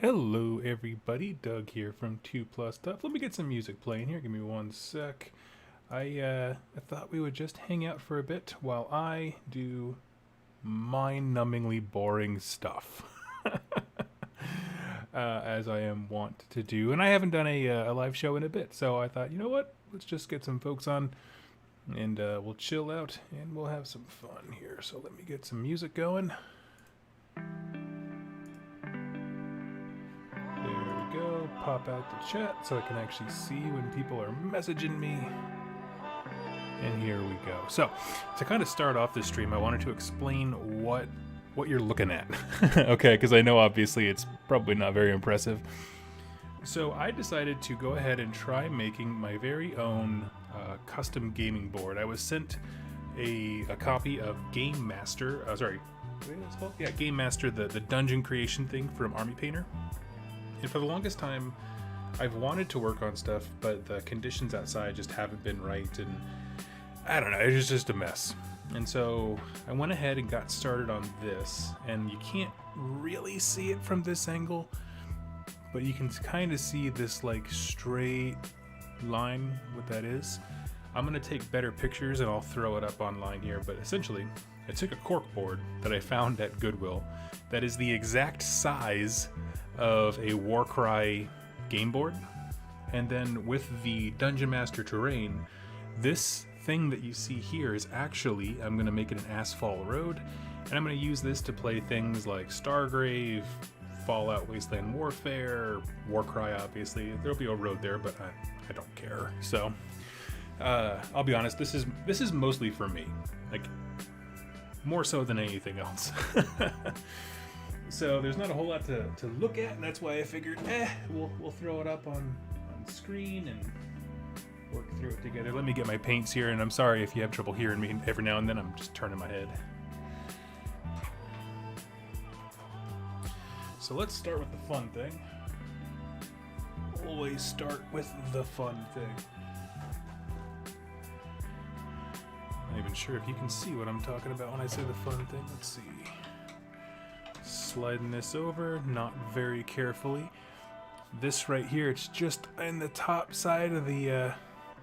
Hello, everybody. Doug here from 2 Plus Stuff. Let me get some music playing here. Give me one sec. I thought we would just hang out for a bit while I do mind-numbingly boring stuff, as I am wont to do. And I haven't done a live show in a bit, so I thought, you know what? Let's just get some folks on, and we'll chill out and we'll have some fun here. So let me get some music going. There we go. Pop out the chat so I can actually see when people are messaging me. And here we go. So, to kind of start off this stream, I wanted to explain what you're looking at. Okay, because I know obviously it's probably not very impressive. So I decided to go ahead and try making my very own custom gaming board. I was sent a copy of Game Master. Sorry, what is it called? Yeah, Game Master, the dungeon creation thing from Army Painter. And for the longest time, I've wanted to work on stuff, but the conditions outside just haven't been right, and I don't know, it was just a mess. And so I went ahead and got started on this, and you can't really see it from this angle, but you can kind of see this like straight line, what that is. I'm going to take better pictures and I'll throw it up online here, but essentially I took a cork board that I found at Goodwill that is the exact size of a Warcry game board, and then with the Dungeon Master terrain, this thing that you see here is actually, I'm going to make it an asphalt road, and I'm going to use this to play things like Stargrave, Fallout Wasteland Warfare, Warcry obviously. There'll be a road there, but I don't care. So I'll be honest, this is mostly for me, like more so than anything else. So there's not a whole lot to look at, and that's why I figured, we'll throw it up on screen and work through it together. Let me get my paints here, and I'm sorry if you have trouble hearing me every now and then. I'm just turning my head. So let's start with the fun thing. Always start with the fun thing. I'm not even sure if you can see what I'm talking about when I say the fun thing. Let's see. Sliding this over, not very carefully. This right here, it's just in the top side of the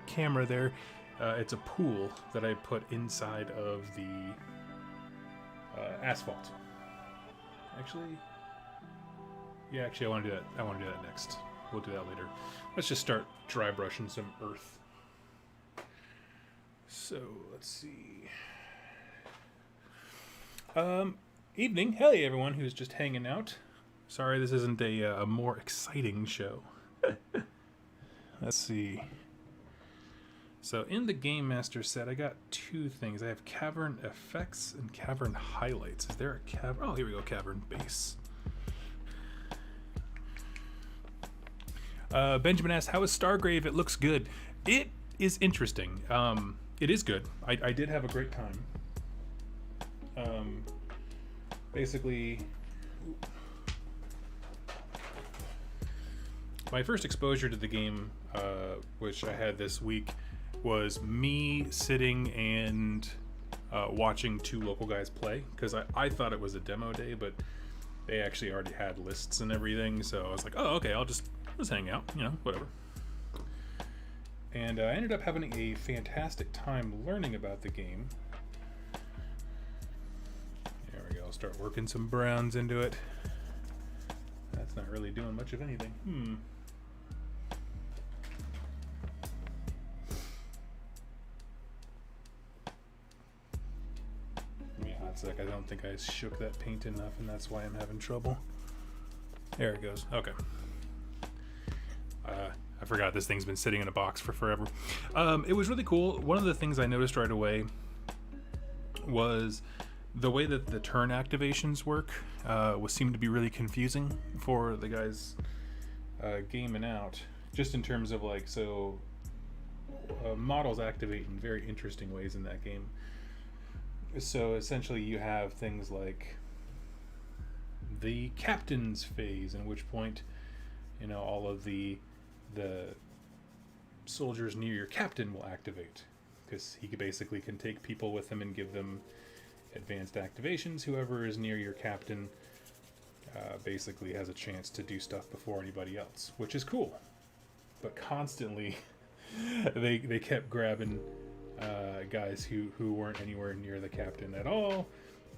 camera there. It's a pool that I put inside of the asphalt. Actually, I want to do that. I want to do that next. We'll do that later. Let's just start dry brushing some earth. So let's see. Evening. Hey, everyone who's just hanging out. Sorry this isn't a more exciting show. Let's see. So in the Game Master set, I got two things. I have Cavern Effects and Cavern Highlights. Is there a Cavern? Oh, here we go, Cavern Base. Benjamin asks, how is Stargrave? It looks good. It is interesting. It is good. I did have a great time. Basically, my first exposure to the game, which I had this week, was me sitting and watching two local guys play, because I thought it was a demo day, but they actually already had lists and everything, so I was like, oh, okay, I'll just hang out, whatever. And I ended up having a fantastic time learning about the game. There we go, I'll start working some browns into it. That's not really doing much of anything. Give me a hot sec. I don't think I shook that paint enough, and that's why I'm having trouble. There it goes. Okay. I forgot this thing's been sitting in a box for forever. It was really cool. One of the things I noticed right away was the way that the turn activations work seemed to be really confusing for the guys gaming out, just in terms of like, so models activate in very interesting ways in that game. So essentially you have things like the captain's phase, in which point all of the soldiers near your captain will activate, because he basically can take people with him and give them advanced activations. Whoever is near your captain basically has a chance to do stuff before anybody else, which is cool. But constantly, they kept grabbing guys who weren't anywhere near the captain at all.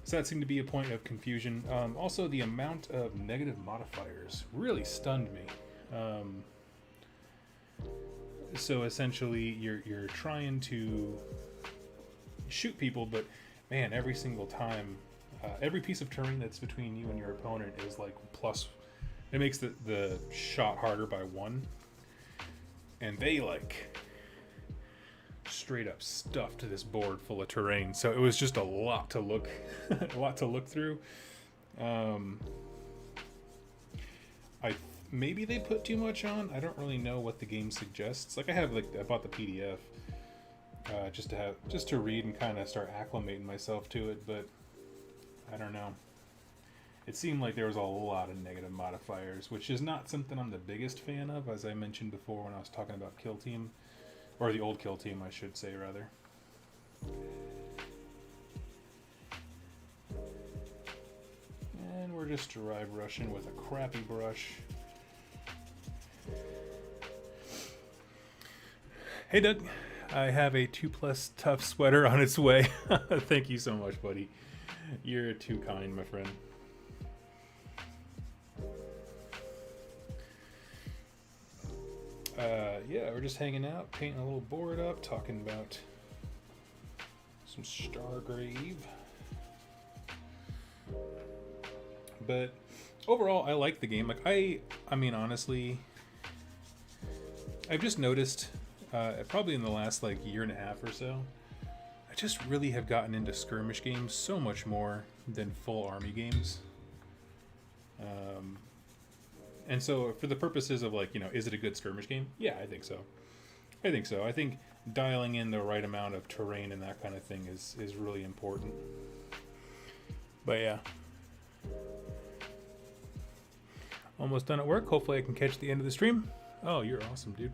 So that seemed to be a point of confusion. Also, the amount of negative modifiers really stunned me. So essentially, you're trying to shoot people, but man, every single time, every piece of terrain that's between you and your opponent is like plus. It makes the shot harder by 1, and they like straight up stuffed this board full of terrain. So it was just a lot to look, a lot to look through. Maybe they put too much on. I don't really know what the game suggests. Like I bought the PDF just to read and kind of start acclimating myself to it, but I don't know. It seemed like there was a lot of negative modifiers, which is not something I'm the biggest fan of, as I mentioned before when I was talking about Kill Team, or the old Kill Team, I should say, rather. And we're just drive rushing with a crappy brush. Hey Doug, I have a 2+ tough sweater on its way. Thank you so much, buddy. You're too kind, my friend. Yeah, we're just hanging out, painting a little board up, talking about some Stargrave. But overall, I like the game. Like I mean, honestly, I've just noticed, probably in the last like year and a half or so, I just really have gotten into skirmish games so much more than full army games. And so for the purposes of like, is it a good skirmish game? Yeah, I think so. I think dialing in the right amount of terrain and that kind of thing is really important. But yeah. Almost done at work. Hopefully I can catch the end of the stream. Oh, you're awesome, dude.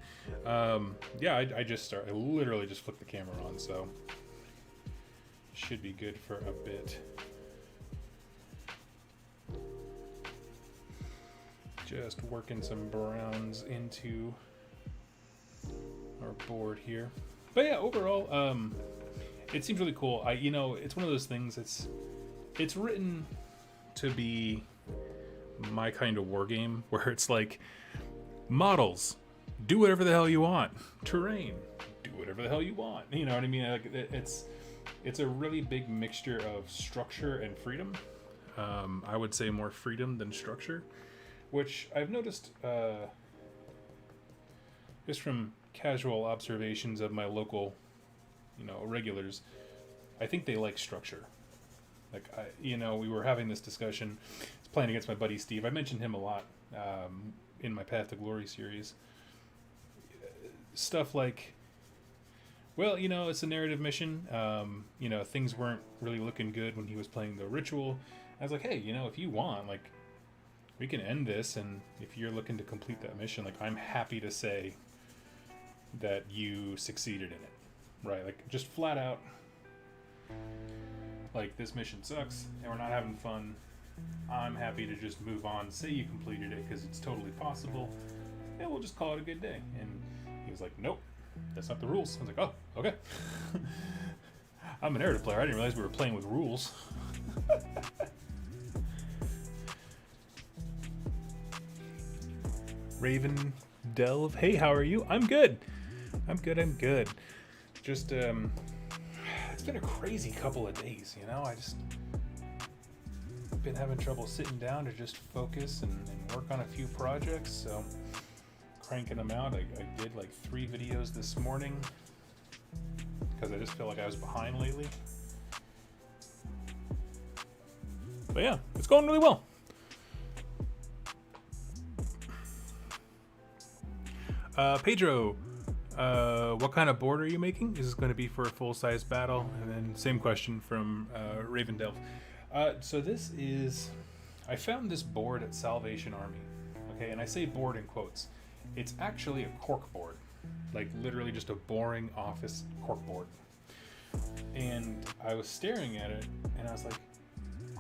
Yeah, I literally just flipped the camera on, so should be good for a bit. Just working some browns into our board here. But yeah, overall, it seems really cool. It's one of those things. It's written to be my kind of war game, where it's like models, do whatever the hell you want. Terrain, do whatever the hell you want. You know what I mean? Like it's a really big mixture of structure and freedom. I would say more freedom than structure, which I've noticed just from casual observations of my local, regulars. I think they like structure. Like we were having this discussion. I was playing against my buddy Steve. I mentioned him a lot in my Path to Glory series. Stuff like, well, it's a narrative mission. Things weren't really looking good when he was playing the ritual. I was like, hey, if you want, like, we can end this, and if you're looking to complete that mission, like, I'm happy to say that you succeeded in it, right? Like, just flat out, like, this mission sucks, and we're not having fun. I'm happy to just move on, say you completed it, because it's totally possible, and we'll just call it a good day. And he was like, nope, that's not the rules. I was like, oh, okay. I'm a narrative player. I didn't realize we were playing with rules. Raven Delve, hey, how are you? I'm good. I'm good. Just, it's been a crazy couple of days, I just been having trouble sitting down to just focus and work on a few projects, so cranking them out. I did like 3 videos this morning because I just feel like I was behind lately. But yeah, it's going really well. Pedro, what kind of board are you making? Is this going to be for a full-size battle? And then same question from Raven Delph. So this is, I found this board at Salvation Army. Okay, and I say board in quotes. It's actually a cork board, like literally just a boring office cork board. And I was staring at it, and I was like,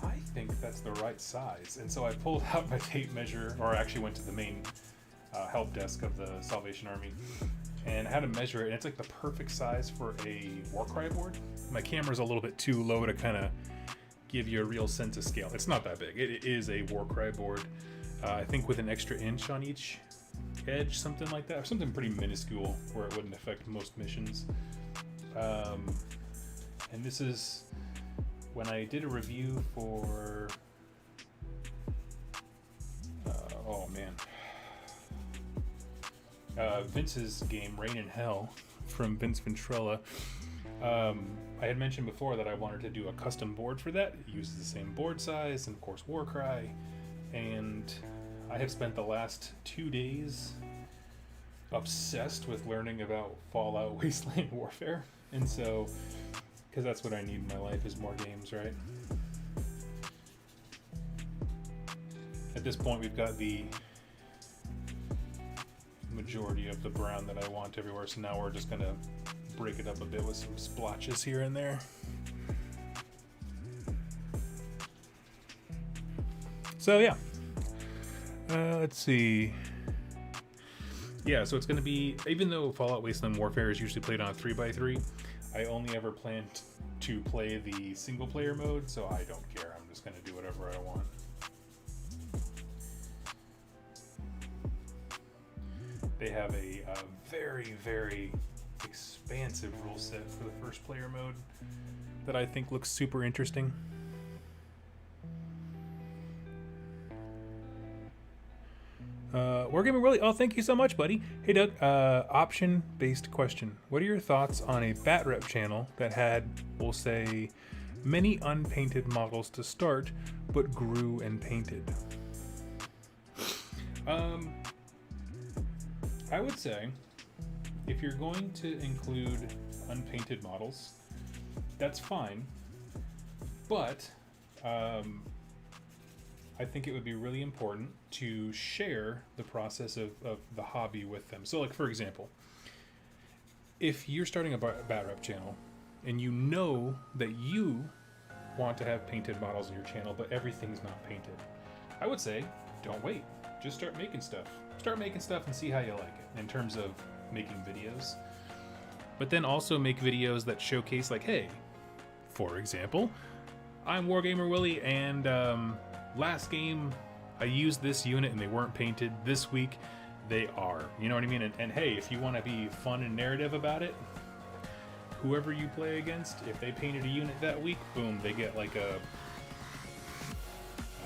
I think that's the right size. And so I pulled out my tape measure, or I actually went to the main help desk of the Salvation Army, and I had to measure it, and it's like the perfect size for a Warcry board. My camera's a little bit too low to kind of give you a real sense of scale. It's not that big. It is a Warcry board. I think with an extra inch on each edge, something like that, or something pretty minuscule where it wouldn't affect most missions. And this is when I did a review for Vince's game Rain in Hell from Vince Ventrella. I had mentioned before that I wanted to do a custom board for that. It uses the same board size and of course Warcry, and I have spent the last 2 days obsessed with learning about Fallout Wasteland Warfare, and so because that's what I need in my life is more games, right? At this point we've got the majority of the brown that I want everywhere, so now we're just gonna break it up a bit with some splotches here and there. So yeah, let's see. Yeah, so it's gonna be, even though Fallout Wasteland Warfare is usually played on a 3x3, I only ever planned to play the single player mode, so I don't care. I'm just gonna do whatever I want. They have a very, very expansive rule set for the first player mode that I think looks super interesting. Wargaming Willie, oh, thank you so much, buddy. Hey, Doug, option-based question. What are your thoughts on a bat rep channel that had, we'll say, many unpainted models to start, but grew and painted? I would say, if you're going to include unpainted models, that's fine, but I think it would be really important to share the process of the hobby with them. So, like, for example, if you're starting a bat rep channel and you know that you want to have painted models in your channel, but everything's not painted, I would say, don't wait. Just start making stuff. Start making stuff and see how you like it in terms of making videos. But then also make videos that showcase, like, hey, for example, I'm Wargamer Willie, and last game I used this unit and they weren't painted. This week they are. You know what I mean? And hey, if you want to be fun and narrative about it, whoever you play against, if they painted a unit that week, boom, they get like a,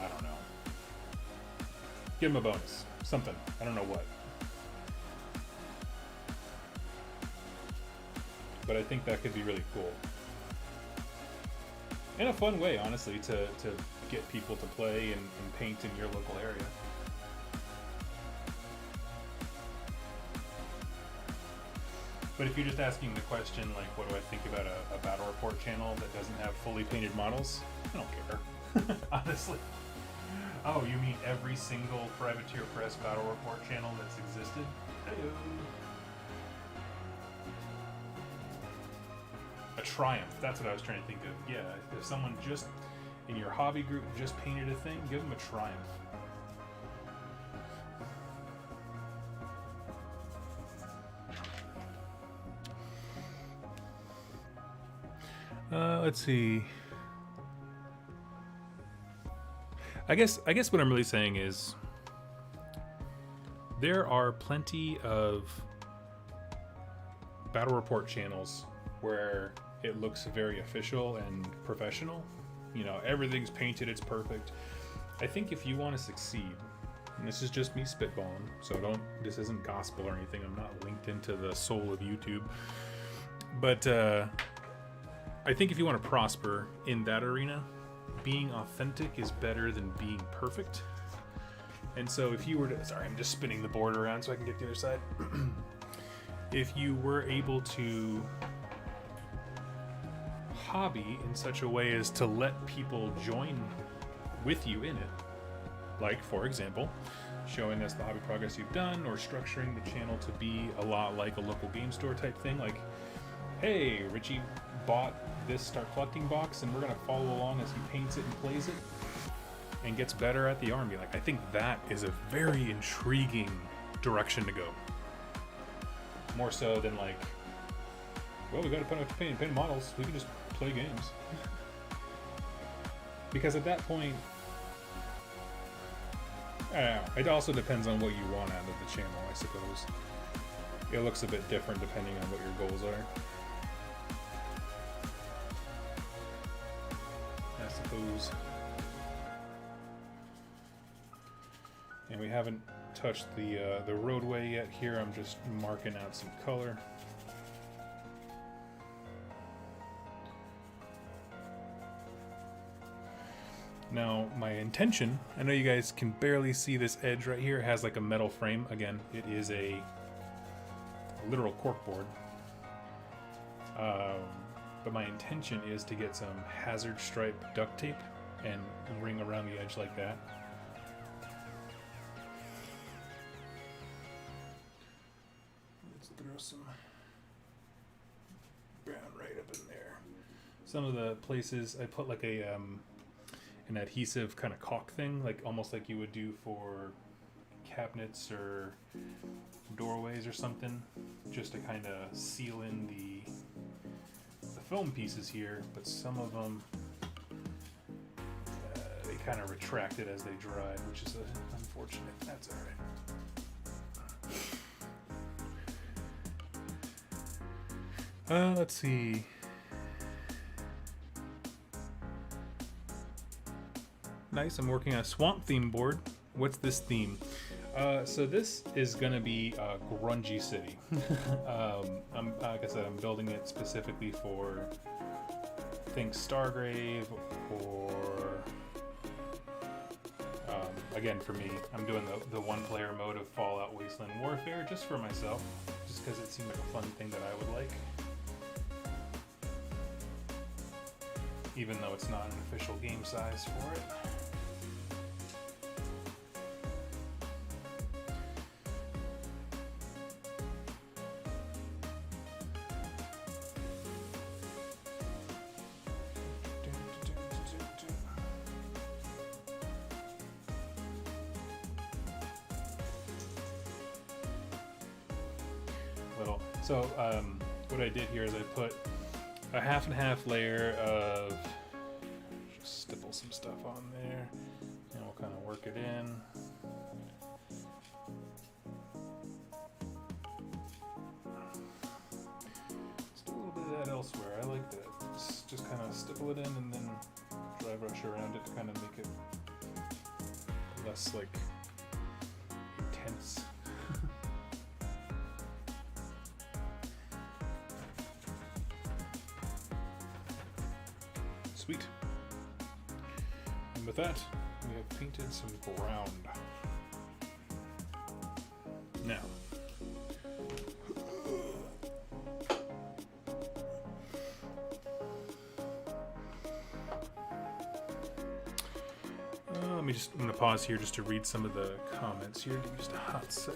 I don't know, give them a bonus. Something. I don't know what. But I think that could be really cool. In a fun way, honestly, to get people to play and paint in your local area. But if you're just asking the question, like, what do I think about a battle report channel that doesn't have fully painted models? I don't care. Honestly. Oh, you mean every single Privateer Press battle report channel that's existed? Hello. A triumph, that's what I was trying to think of. Yeah, if someone just in your hobby group just painted a thing, give them a triumph. Let's see. I guess what I'm really saying is there are plenty of battle report channels where it looks very official and professional. You know, everything's painted, it's perfect. I think if you want to succeed, and this is just me spitballing, so this isn't gospel or anything, I'm not linked into the soul of YouTube, but I think if you want to prosper in that arena, being authentic is better than being perfect. And so if you were to, sorry, I'm just spinning the board around so I can get to the other side. If you were able to hobby in such a way as to let people join with you in it, like, for example, showing us the hobby progress you've done, or structuring the channel to be a lot like a local game store type thing, like, hey, Richie bought this Start Collecting box, and we're gonna follow along as he paints it and plays it and gets better at the army. Like, I think that is a very intriguing direction to go. More so than like, well, we gotta paint models, we can just play games. Because at that point, I don't know, it also depends on what you want out of the channel, I suppose. It looks a bit different depending on what your goals are. I suppose. And we haven't touched the roadway yet here. I'm just marking out some color. Now, my intention, I know you guys can barely see this edge right here. It has like a metal frame. Again, it is a literal corkboard. But my intention is to get some hazard stripe duct tape and ring around the edge like that. Let's throw some brown right up in there. Some of the places I put like a an adhesive kind of caulk thing, like almost like you would do for cabinets or doorways or something, just to kind of seal in the film pieces here. But some of them they kind of retracted as they dried, which is unfortunate. That's all right. Let's see. Nice, I'm working on a swamp theme board. What's this theme? So this is gonna be a grungy city. Like I said, I'm building it specifically for, think Stargrave, or again for me, I'm doing the one-player mode of Fallout Wasteland Warfare just for myself, just because it seemed like a fun thing that I would like. Even though it's not an official game size for it. So what I did here is I put a half and half layer of, just stipple some stuff on there, and we'll kind of work it in. Let's do a little bit of that elsewhere. I like that. Just kind of stipple it in and then dry brush around it to kind of make it less like intense. Sweet. And with that, we have painted some ground. Now, I'm going to pause here just to read some of the comments here. Just a hot sec.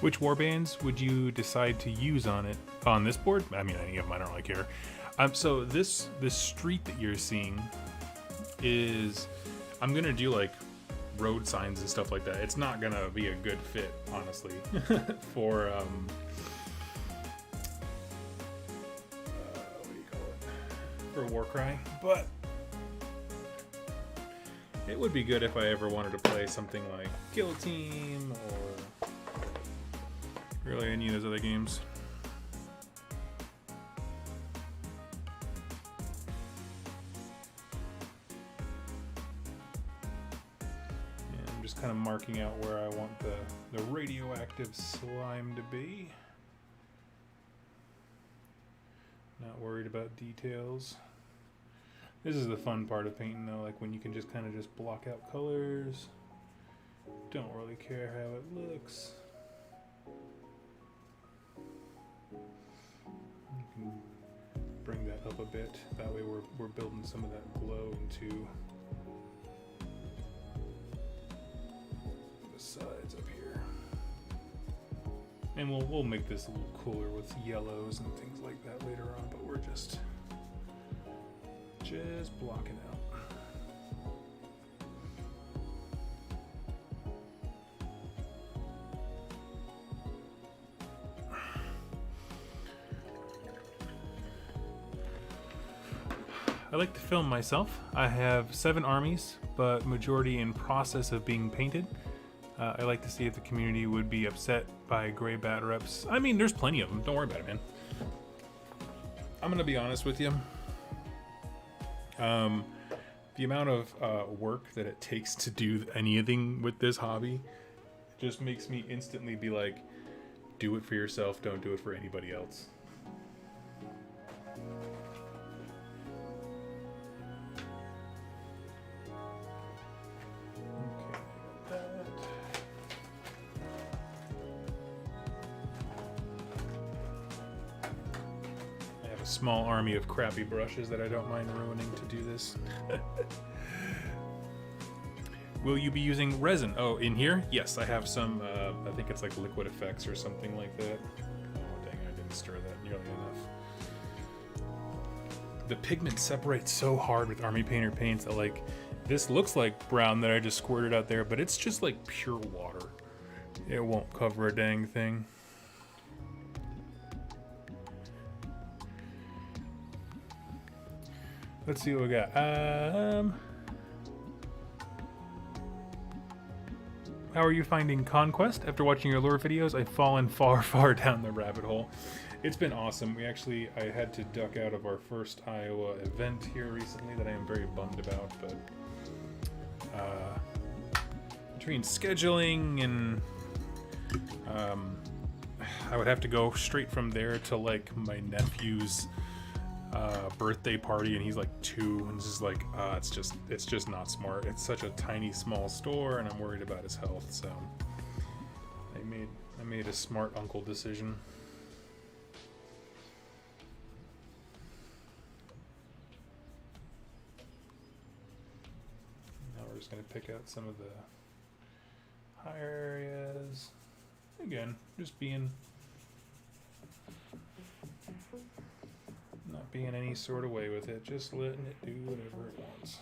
Which warbands would you decide to use on this board? I mean, any of them, I don't really care. So this street that you're seeing is, I'm gonna do like road signs and stuff like that. It's not gonna be a good fit, honestly, for what do you call it? For Warcry, but it would be good if I ever wanted to play something like Guillotine or really any of those other games. And I'm just kind of marking out where I want the radioactive slime to be. Not worried about details. This is the fun part of painting though, like when you can just kind of just block out colors. Don't really care how it looks. You can bring that up a bit. That way we're building some of that glow into the sides up here. And we'll make this a little cooler with yellows and things like that later on, but we're just blocking out. I like to film myself. I have 7 armies, but majority in process of being painted. I like to see if the community would be upset by gray bat reps. I mean, there's plenty of them. Don't worry about it, man. I'm gonna be honest with you. The amount of work that it takes to do anything with this hobby just makes me instantly be like, do it for yourself, don't do it for anybody else. Small army of crappy brushes that I don't mind ruining to do this. Will you be using resin? Oh, in here? Yes, I have some, I think it's like liquid effects or something like that. Oh, dang, I didn't stir that nearly enough. The pigment separates so hard with Army Painter paints that, like, this looks like brown that I just squirted out there, but it's just like pure water. It won't cover a dang thing. Let's see what we got. How are you finding Conquest? After watching your lore videos, I've fallen far down the rabbit hole. It's been awesome. I had to duck out of our first Iowa event here recently that I am very bummed about, but between scheduling and I would have to go straight from there to like my nephew's birthday party, and he's like 2, and it's just like it's just not smart. It's such a tiny small store, and I'm worried about his health, so I made a smart uncle decision. Now we're just gonna pick out some of the higher areas. Again, just not being any sort of way with it, just letting it do whatever it wants.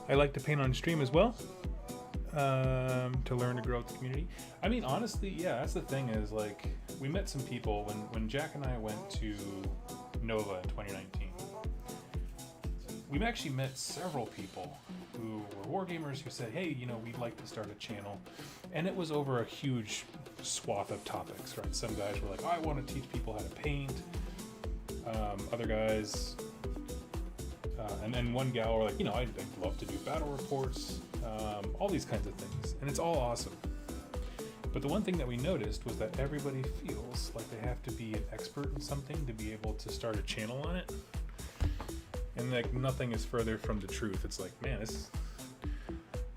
I like to paint on stream as well. To learn to grow with the community. I mean, honestly, yeah, that's the thing is, like, we met some people when Jack and I went to Nova in 2019. We've actually met several people who were wargamers who said, hey, you know, we'd like to start a channel. And it was over a huge swath of topics, right? Some guys were like, oh, I want to teach people how to paint. Other guys, and then one gal were like, you know, I'd love to do battle reports. All these kinds of things, and it's all awesome. But the one thing that we noticed was that everybody feels like they have to be an expert in something to be able to start a channel on it, and like nothing is further from the truth. It's like, man, this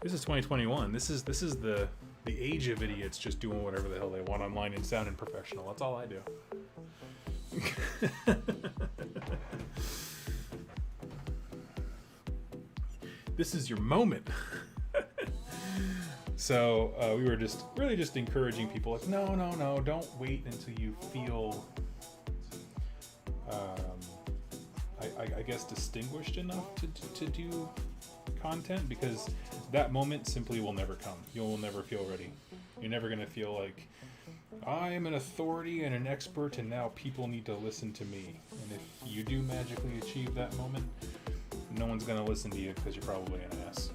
is 2021. This is the age of idiots just doing whatever the hell they want online and sounding professional. That's all I do. This is your moment. So we were really just encouraging people, like, no, don't wait until you feel, I guess, distinguished enough to do content, because that moment simply will never come. You'll never feel ready. You're never going to feel like, I am an authority and an expert, and now people need to listen to me. And if you do magically achieve that moment, no one's going to listen to you because you're probably an ass.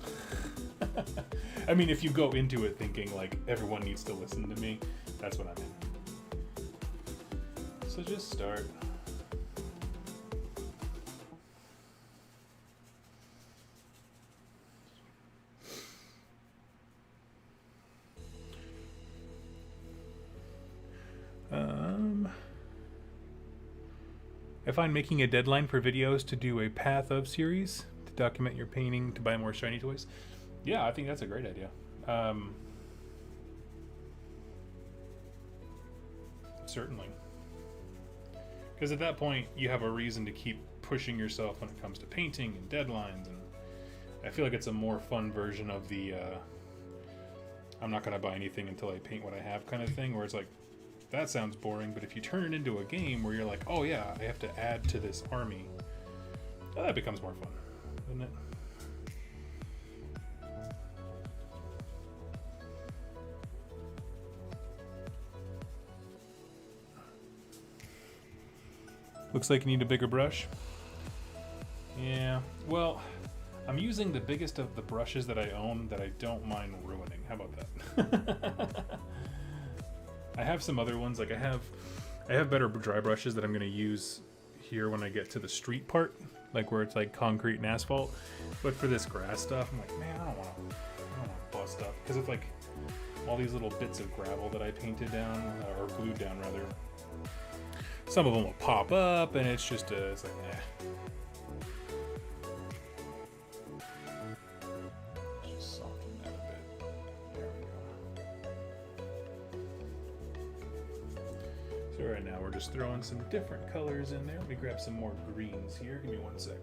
I mean, if you go into it thinking like everyone needs to listen to me, that's what I'm in. So just start. find making a deadline for videos to do a path of series to document your painting to buy more shiny toys. Yeah, I think that's a great idea. Certainly. Because at that point, you have a reason to keep pushing yourself when it comes to painting and deadlines. And I feel like it's a more fun version of the I'm not going to buy anything until I paint what I have kind of thing, where it's like, that sounds boring, but if you turn it into a game where you're like, oh yeah, I have to add to this army, well, that becomes more fun, doesn't it? Looks like you need a bigger brush. Yeah, well, I'm using the biggest of the brushes that I own that I don't mind ruining. How about that? I have some other ones, like I have better dry brushes that I'm gonna use here when I get to the street part, like where it's like concrete and asphalt. But for this grass stuff, I'm like, man, I don't want to bust up, because it's like all these little bits of gravel that I painted down or glued down rather. Some of them will pop up, and it's just it's like, eh. Just soften that a bit. There we go. So right now we're just throwing some different colors in there. Let me grab some more greens here. Give me one sec.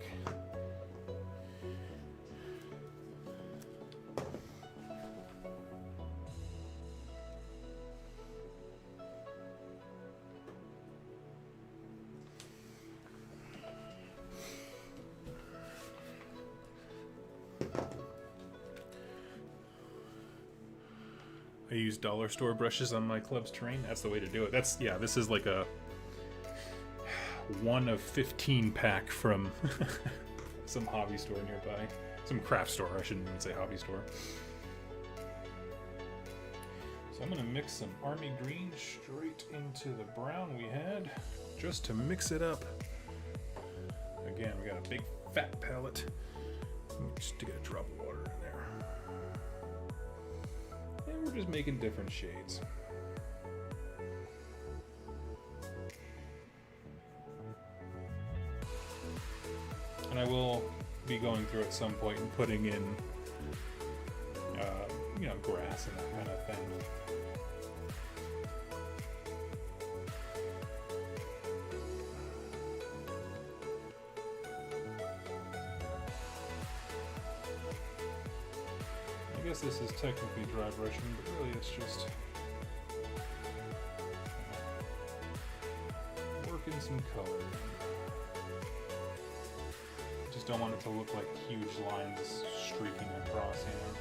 I use dollar store brushes on my club's terrain. That's the way to do it. That's, yeah, this is like a 1 of 15 pack from some hobby store nearby. Some craft store, I shouldn't even say hobby store. So I'm gonna mix some army green straight into the brown we had, just to mix it up. Again, we got a big fat palette. Let me stick a drop of water in there. And we're just making different shades. And I will be going through at some point and putting in, you know, grass and that kind of thing. I guess this is technically dry brushing, but really it's just working some color. Just don't want it to look like huge lines streaking across, you know.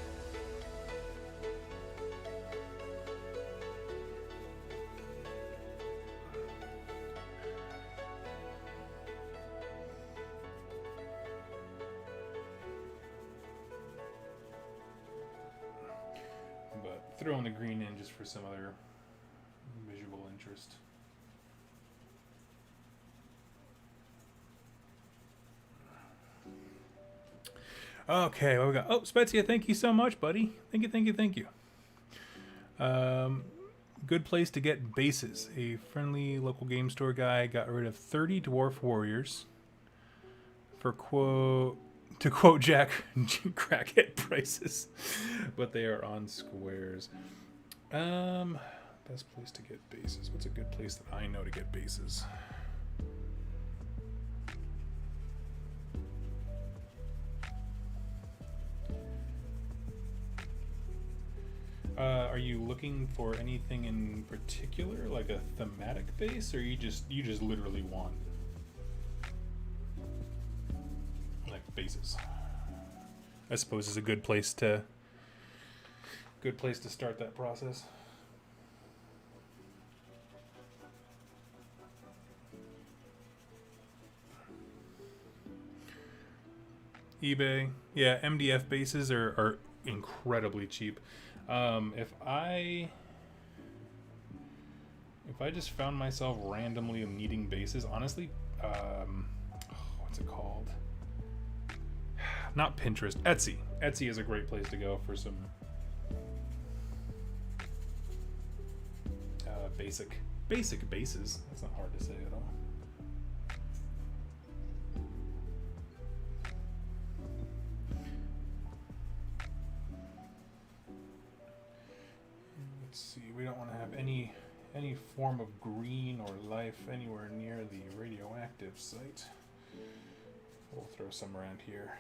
But throwing the green in just for some other visual interest. Okay, what we got? Oh, Spezia, thank you so much, buddy. Thank you, thank you, thank you. Good place to get bases. A friendly local game store guy got rid of 30 dwarf warriors for to quote Jack, crackhead prices, but they are on squares. Best place to get bases. What's a good place that I know to get bases? Are you looking for anything in particular, like a thematic base, or you just literally want like bases? I suppose is a good place to start that process. eBay, yeah, MDF bases are incredibly cheap. If I just found myself randomly needing bases, honestly, what's it called? Not Pinterest, Etsy. Etsy is a great place to go for some basic bases. That's not hard to say at all. any form of green or life anywhere near the radioactive site. We'll throw some around here.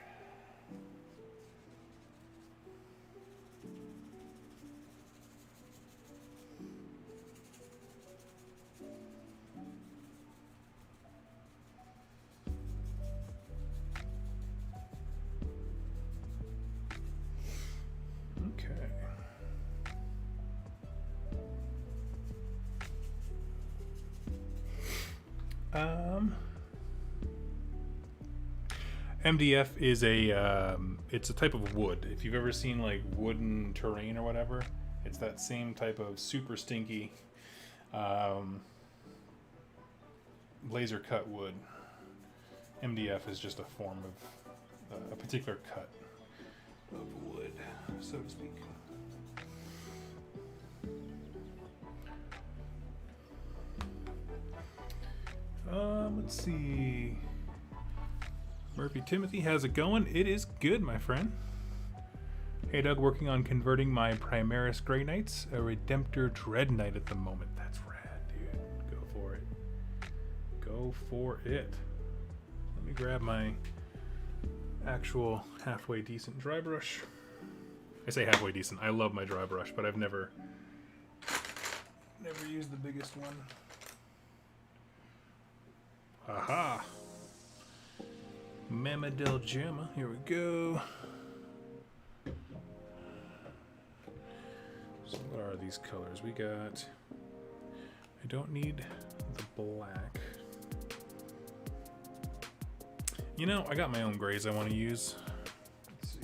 MDF is it's a type of wood. If you've ever seen like wooden terrain or whatever, it's that same type of super stinky laser cut wood. MDF is just a form of a particular cut of wood, so to speak. Let's see. Murphy Timothy, how's it going? It is good, my friend. Hey Doug, working on converting my Primaris Grey Knights, a Redemptor Dread Knight at the moment. That's rad, dude. Go for it. Go for it. Let me grab my actual halfway decent dry brush. I say halfway decent. I love my dry brush, but I've never used the biggest one. Aha! Mama del Gemma. Here we go. So what are these colors? We got... I don't need the black. You know, I got my own grays I want to use. Let's see.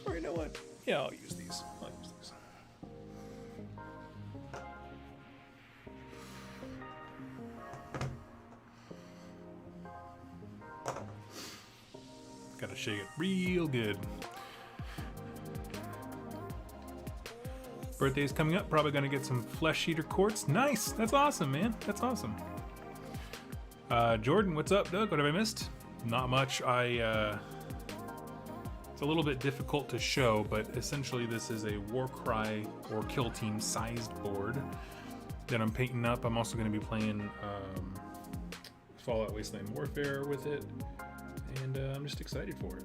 Or you know what? Yeah, I'll use these. I'll use these. Gotta shake it real good. Birthday's coming up. Probably gonna get some Flesh Eater quartz. Nice. That's awesome, man. That's awesome. Jordan, what's up, Doug? What have I missed? Not much. It's a little bit difficult to show, but essentially this is a Warcry or Kill Team sized board that I'm painting up. I'm also going to be playing Fallout Wasteland Warfare with it, and I'm just excited for it.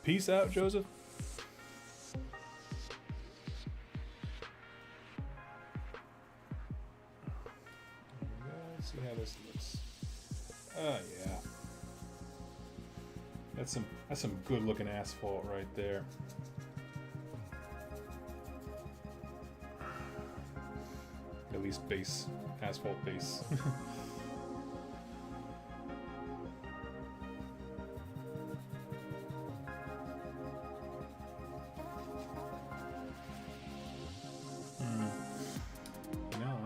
Peace out, Joseph. Let's see how this looks. Oh yeah, that's some good looking asphalt right there. At least base asphalt base.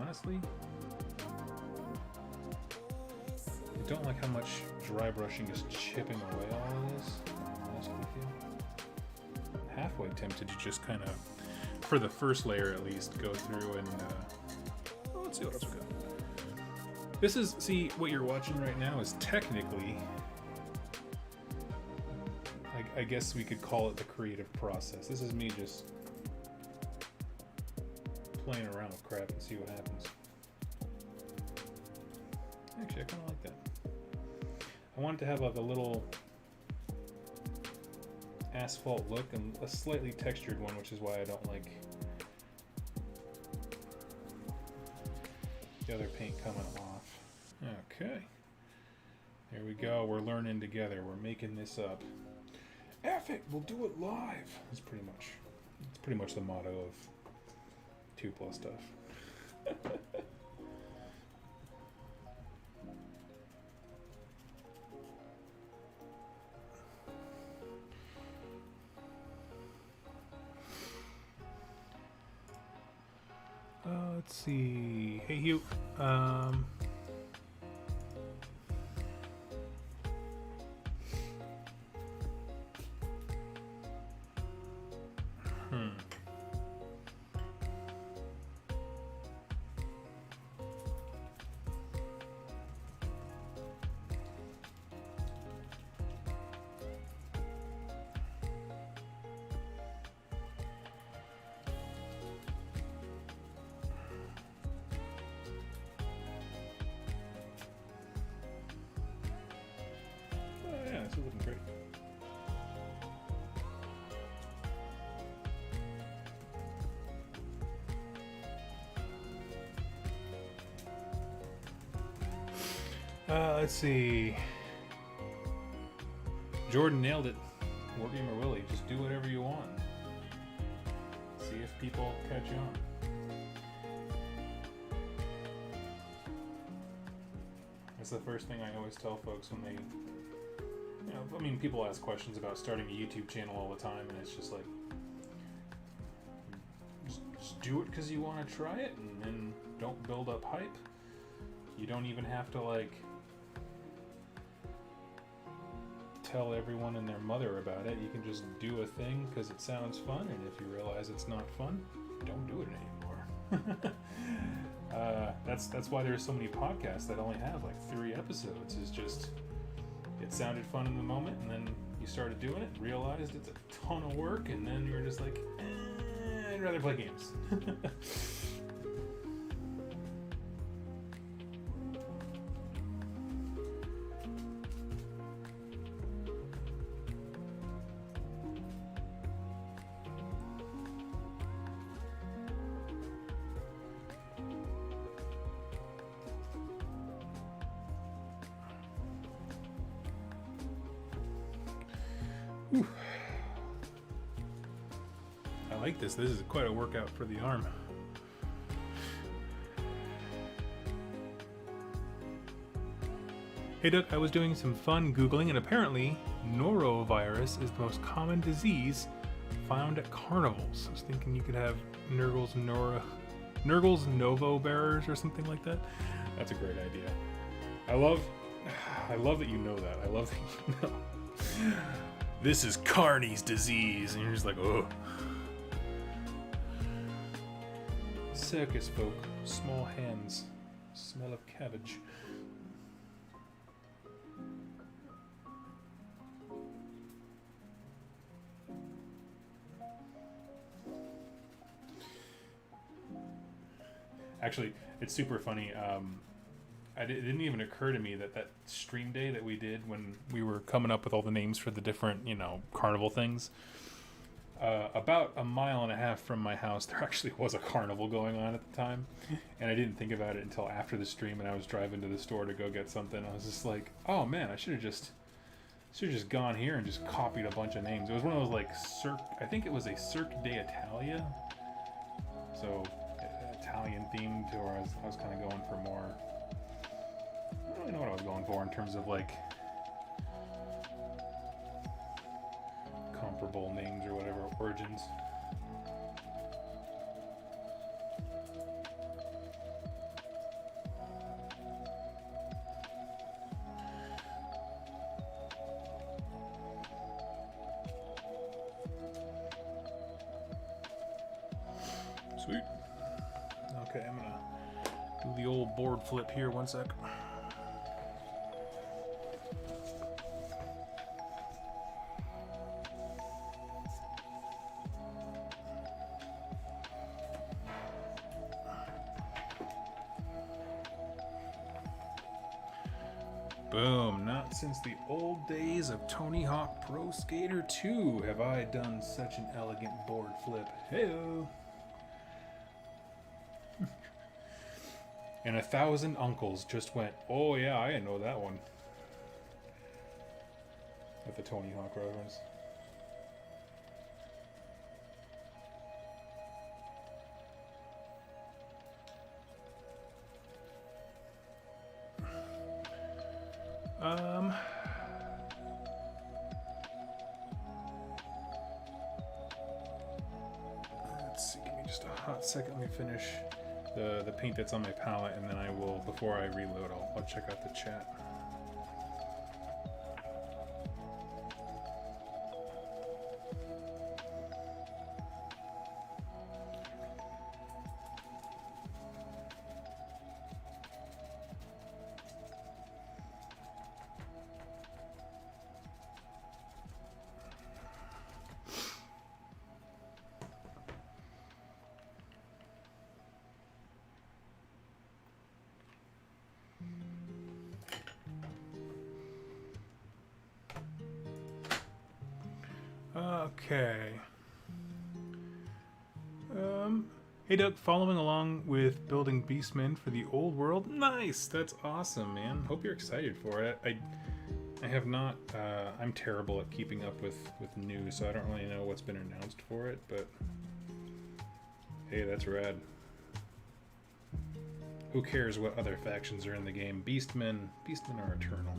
Honestly, I don't like how much dry brushing is chipping away all of this. I'm honest with you. I'm halfway tempted to just kind of, for the first layer at least, go through and let's see what else we got. This is, see, what you're watching right now is technically, I guess we could call it the creative process. This is me just playing around with crap and see what happens. Actually, I kind of like that. I want it to have like a little asphalt look and a slightly textured one, which is why I don't like the other paint coming off. Okay. There we go. We're learning together. We're making this up. F it, we'll do it live. It's pretty much the motto of 2+ stuff. Let's see. Hey Hugh. Let's see. Jordan nailed it. Wargamer Willie, just do whatever you want. See if people catch on. That's the first thing I always tell folks when they, I mean, people ask questions about starting a YouTube channel all the time, and it's just like, just do it because you want to try it, and then don't build up hype. You don't even have to, like, tell everyone and their mother about it. You can just do a thing because it sounds fun, and if you realize it's not fun, don't do it anymore. That's why there's so many podcasts that only have like 3 episodes. Is just it sounded fun in the moment, and then you started doing it, realized it's a ton of work, and then you're just like, I'd rather play games. I like this. This is quite a workout for the arm. Hey Doug, I was doing some fun Googling, and apparently norovirus is the most common disease found at carnivals. I was thinking you could have Nurgle's Novo bearers or something like that. That's a great idea. I love that you know that. I love that you know. This is Carney's disease, and you're just like, oh. Circus folk, small hands, smell of cabbage. Actually, it's super funny. It didn't even occur to me that stream day that we did when we were coming up with all the names for the different, carnival things. About 1.5 miles from my house, there actually was a carnival going on at the time, and I didn't think about it until after the stream, and I was driving to the store to go get something. I was just like, oh man, I should have just gone here and just copied a bunch of names. It was one of those like I think it was a Cirque d'Italia, so Italian themed, or I was kind of going for more. I don't really know what I was going for in terms of like comparable names or whatever, origins. Sweet. Okay, I'm gonna do the old board flip here, one sec. Boom, not since the old days of Tony Hawk Pro Skater 2 have I done such an elegant board flip. Hey-o! And 1,000 uncles just went, oh yeah, I didn't know that one. With the Tony Hawk reference. Let's see, give me just a hot second. Let me finish the paint that's on my palette, and then I will, before I reload, I'll check out the chat. Okay. Hey Doug, following along with building Beastmen for the old world. Nice, that's awesome, man. Hope you're excited for it. I have not. I'm terrible at keeping up with news, so I don't really know what's been announced for it. But hey, that's rad. Who cares what other factions are in the game? Beastmen are eternal,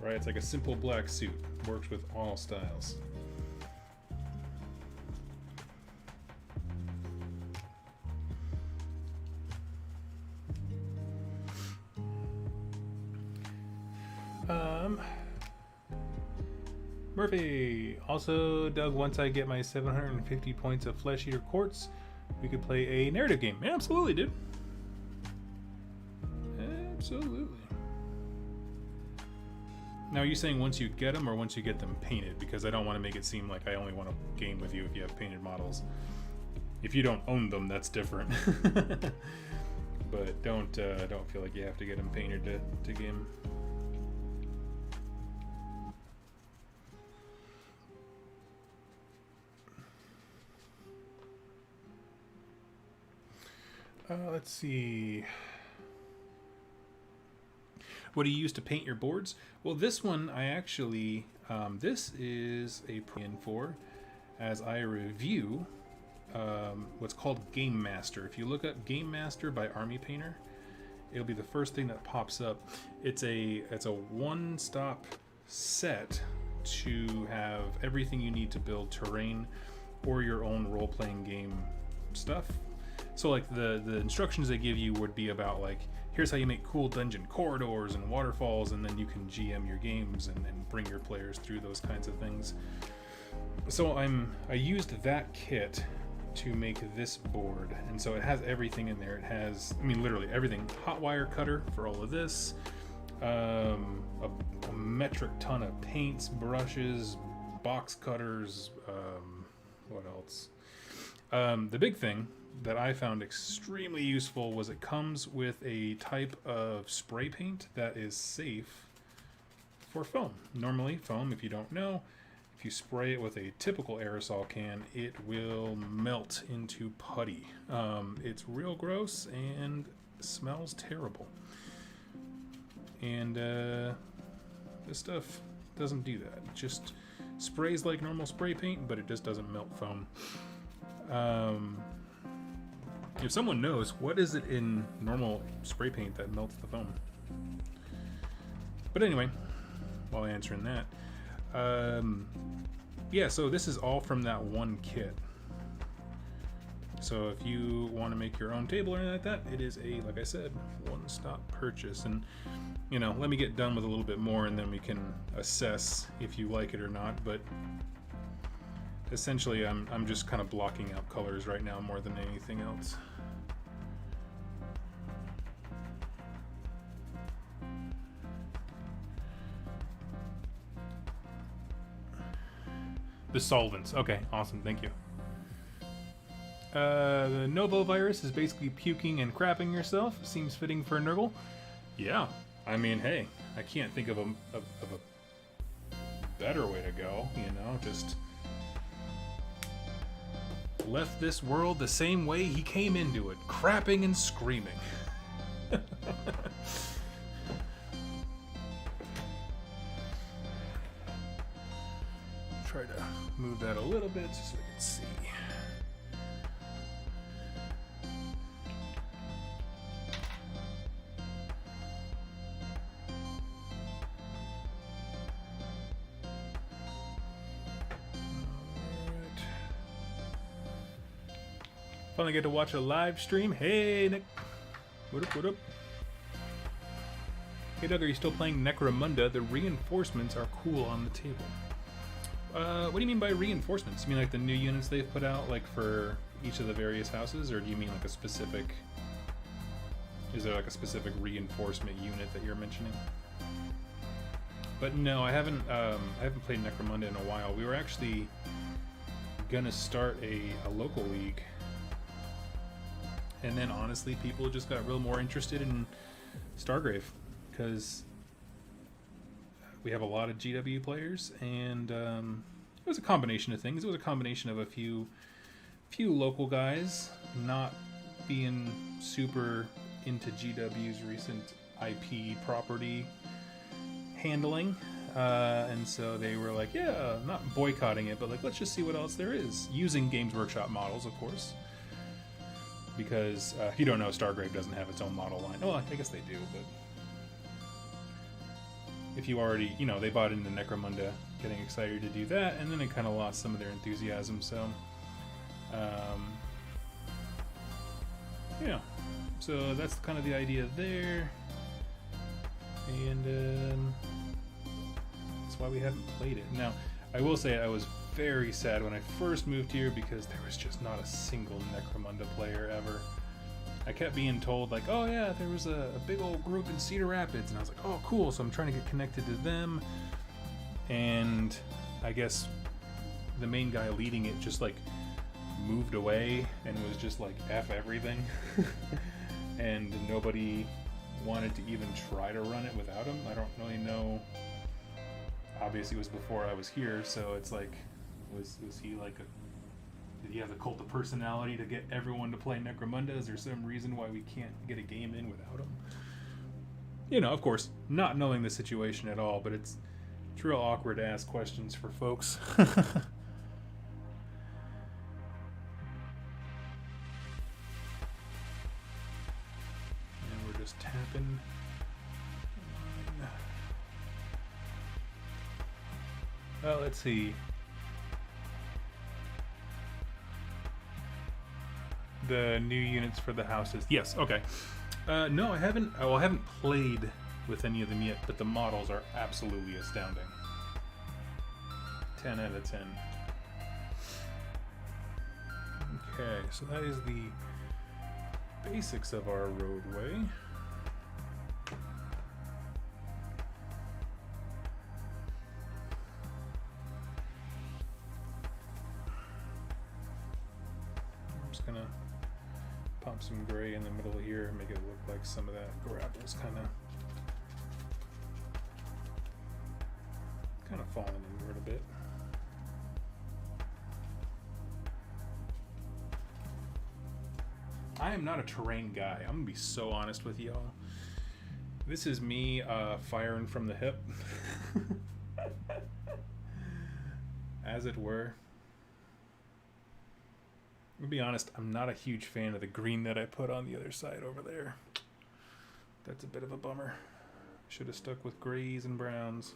right? It's like a simple black suit, works with all styles. Murphy. Also, Doug, once I get my 750 points of Flesh Eater Quartz, we could play a narrative game. Absolutely, dude. Absolutely. Now, are you saying once you get them or once you get them painted? Because I don't want to make it seem like I only want to game with you if you have painted models. If you don't own them, that's different. But don't feel like you have to get them painted to game. Let's see. What do you use to paint your boards? Well, this one I actually, this is a plan for as I review what's called Game Master. If you look up Game Master by Army Painter, it'll be the first thing that pops up. It's a one-stop set to have everything you need to build terrain or your own role-playing game stuff. So like the instructions they give you would be about like, here's how you make cool dungeon corridors and waterfalls, and then you can GM your games and bring your players through those kinds of things. So I used that kit to make this board, and so it has everything in there. It has, I mean, literally everything. Hot wire cutter for all of this, a metric ton of paints, brushes, box cutters, what else? The big thing that I found extremely useful was it comes with a type of spray paint that is safe for foam. Normally, foam, if you don't know, if you spray it with a typical aerosol can, it will melt into putty. It's real gross and smells terrible. And this stuff doesn't do that. It just sprays like normal spray paint, but it just doesn't melt foam. If someone knows, what is it in normal spray paint that melts the foam? But anyway, while answering that, yeah, so this is all from that one kit. So if you want to make your own table or anything like that, it is a, like I said, one-stop purchase. And, you know, let me get done with a little bit more and then we can assess if you like it or not. But essentially, I'm just kind of blocking out colors right now more than anything else. The solvents. Okay, awesome. Thank you. The Novo virus is basically puking and crapping yourself. Seems fitting for a Nurgle. Yeah. I mean, hey, I can't think of a better way to go, you know, just left this world the same way he came into it, crapping and screaming. Try to move that a little bit so we can see. Finally get to watch a live stream. Hey, Nick. What up, what up? Hey, Doug, are you still playing Necromunda? The reinforcements are cool on the table. What do you mean by reinforcements? You mean like the new units they've put out, like for each of the various houses? Or do you mean like a specific... Is there like a specific reinforcement unit that you're mentioning? But no, I haven't played Necromunda in a while. We were actually gonna start a local league. And then honestly, people just got real more interested in Stargrave because we have a lot of GW players, and it was a combination of things. It was a combination of a few few local guys not being super into GW's recent IP property handling. And so they were like, yeah, not boycotting it, but like, let's just see what else there is. Using Games Workshop models, of course. Because if you don't know, Stargrave doesn't have its own model line. Oh, I guess they do, but if you already, you know, they bought into Necromunda, getting excited to do that, and then it kind of lost some of their enthusiasm, so yeah. So that's kind of the idea there. And that's why we haven't played it. Now, I will say I was very sad when I first moved here because there was just not a single Necromunda player ever. I kept being told like, oh yeah, there was a big old group in Cedar Rapids, and I was like, oh cool, so I'm trying to get connected to them. And I guess the main guy leading it just like moved away and was just like F everything. And nobody wanted to even try to run it without him. I don't really know. Obviously it was before I was here, so it's like, was he like did he have the cult of personality to get everyone to play Necromunda? Is there some reason why we can't get a game in without him? You know, of course, not knowing the situation at all, but it's real awkward to ask questions for folks. And we're just tapping. Well, let's see. The new units for the houses. Yes, okay. No, I haven't. Oh, I haven't played with any of them yet, but the models are absolutely astounding. 10 out of 10. Okay, so that is the basics of our roadway. I'm just gonna pump some gray in the middle here, make it look like some of that gravel's kind of falling inward a bit. I am not a terrain guy. I'm gonna be so honest with y'all. This is me firing from the hip, as it were. To be honest, I'm not a huge fan of the green that I put on the other side over there. That's a bit of a bummer. Should have stuck with grays and browns.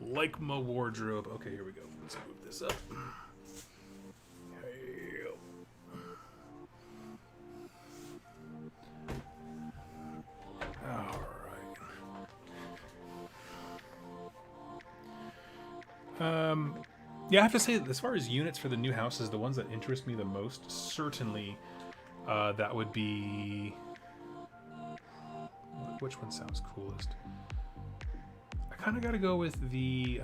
Like my wardrobe. Okay, here we go. Let's move this up. Alright. Yeah, I have to say that as far as units for the new houses, the ones that interest me the most, certainly that would be... Which one sounds coolest? I kind of got to go with the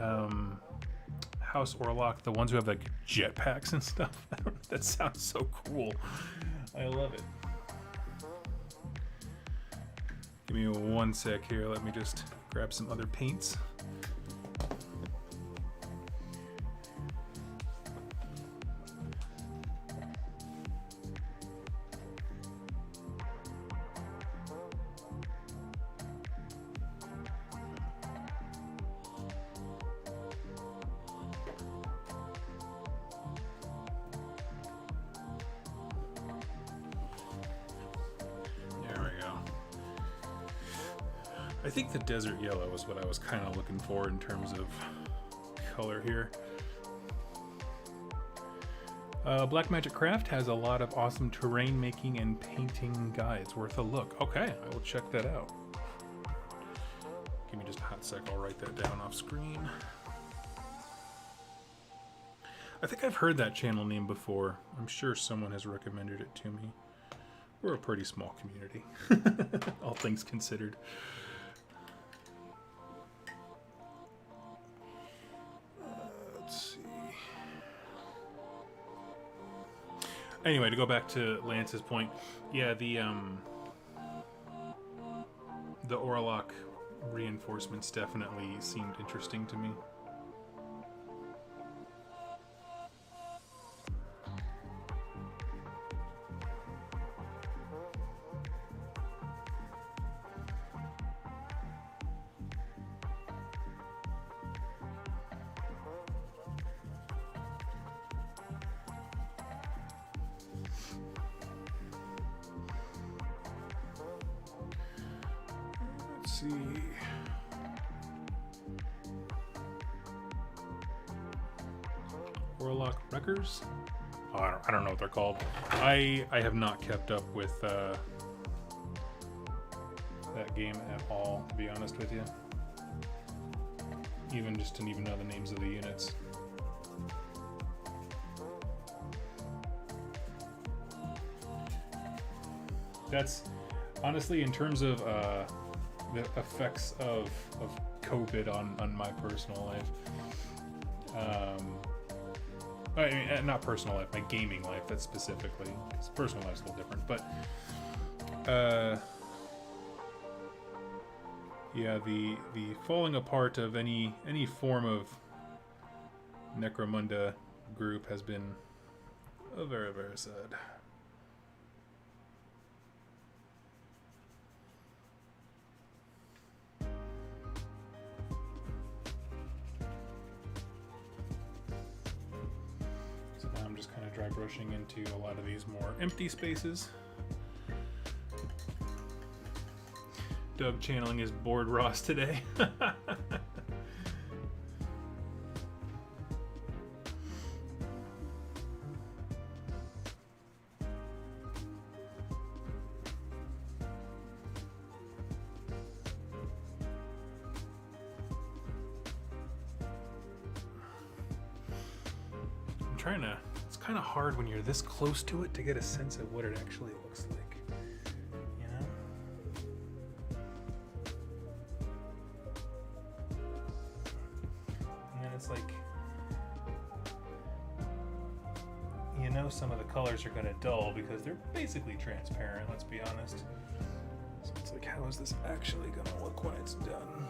House Orlok, the ones who have like jetpacks and stuff. That sounds so cool. I love it. Give me one sec here. Let me just grab some other paints. I think the desert yellow is what I was kind of looking for in terms of color here. Black Magic Craft has a lot of awesome terrain making and painting guides. Worth a look. Okay, I will check that out. Give me just a hot sec. I'll write that down off screen. I think I've heard that channel name before. I'm sure someone has recommended it to me. We're a pretty small community, all things considered. Anyway, to go back to Lance's point, yeah, the Orlok reinforcements definitely seemed interesting to me. see. Warlock Wreckers? Oh, I don't know what they're called. I have not kept up with that game at all, to be honest with you. Even just to even know the names of the units. That's honestly, in terms of the effects of COVID on my personal life. I mean, not personal life, my gaming life. That's specifically, because personal life's a little different. But yeah, the falling apart of any form of Necromunda group has been very, very sad. So now I'm just kind of dry brushing into a lot of these more empty spaces. Doug channeling his bored Ross today. I'm trying to, it's kind of hard when you're this close to it to get a sense of what it actually looks like. It's like, you know, some of the colors are going to dull because they're basically transparent, let's be honest. So it's like, how is this actually going to look when it's done?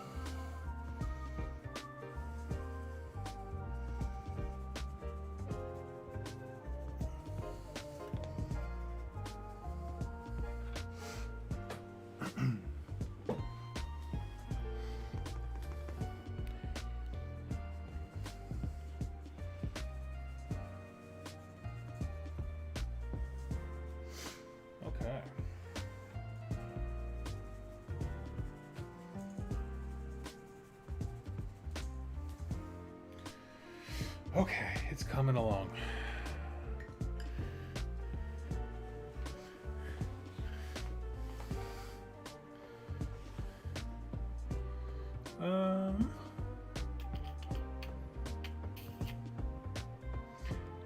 Okay, it's coming along.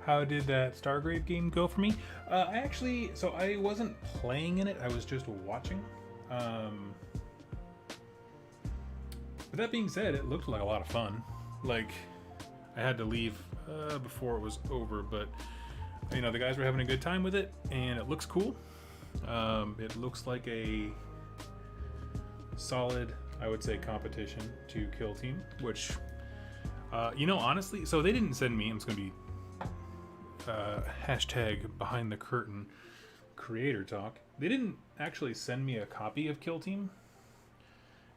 How did that Stargrave game go for me? So I wasn't playing in it, I was just watching. But that being said, it looked like a lot of fun. Like, I had to leave before it was over, but you know, the guys were having a good time with it, and it looks cool. It looks like a solid, I would say, competition to Kill Team, which, you know, honestly, so they didn't send me, I'm just going to be hashtag behind the curtain creator talk. They didn't actually send me a copy of Kill Team.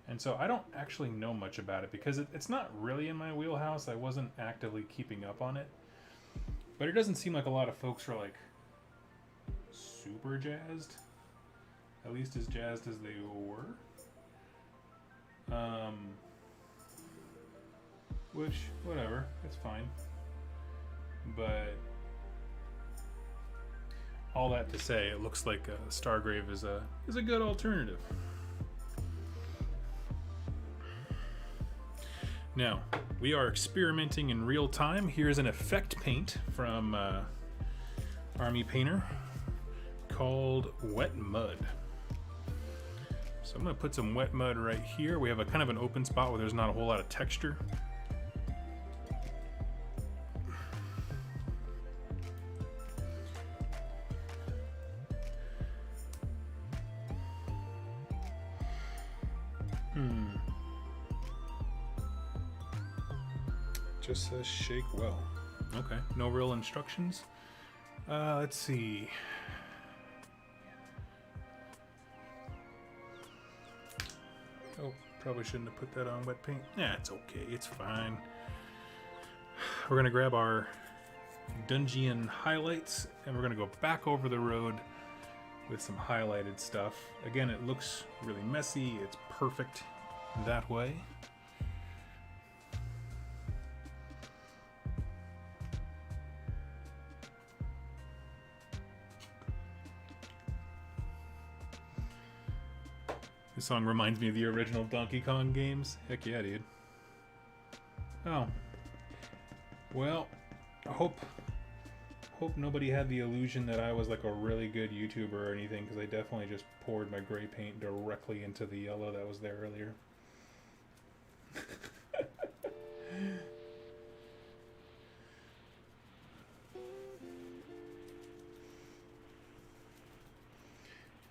And so I don't actually know much about it because it's not really in my wheelhouse. I wasn't actively keeping up on it. But it doesn't seem like a lot of folks are like super jazzed. At least as jazzed as they were. Which, whatever, it's fine. But all that to say, it looks like Stargrave is a good alternative. Now, we are experimenting in real time. Here's an effect paint from Army Painter called Wet Mud. So I'm going to put some wet mud right here. We have a kind of an open spot where there's not a whole lot of texture. Just says shake well. Okay, no real instructions. Let's see. Oh, probably shouldn't have put that on wet paint. Yeah, it's okay, it's fine. We're gonna grab our Dungeon highlights and we're gonna go back over the road with some highlighted stuff. Again, it looks really messy. It's perfect that way. This song reminds me of the original Donkey Kong games. Heck yeah, dude. Oh. Well, I hope nobody had the illusion that I was like a really good YouTuber or anything, because I definitely just poured my gray paint directly into the yellow that was there earlier.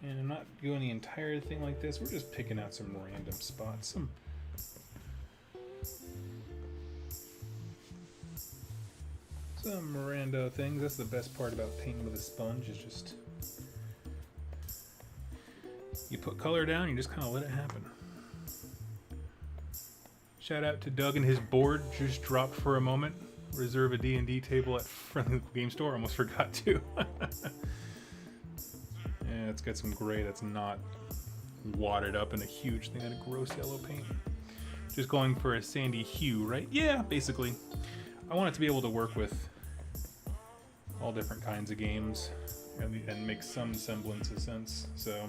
And I'm not doing the entire thing like this. We're just picking out some random spots. Some rando things. That's the best part about painting with a sponge, is just you put color down, you just kind of let it happen. Shout out to Doug and his board just dropped for a moment. Reserve a D&D table at Friendly Game Store. Almost forgot to. Yeah, it's got some gray that's not wadded up in a huge thing of gross yellow paint. Just going for a sandy hue, right? Yeah, basically. I want it to be able to work with all different kinds of games and make some semblance of sense, so.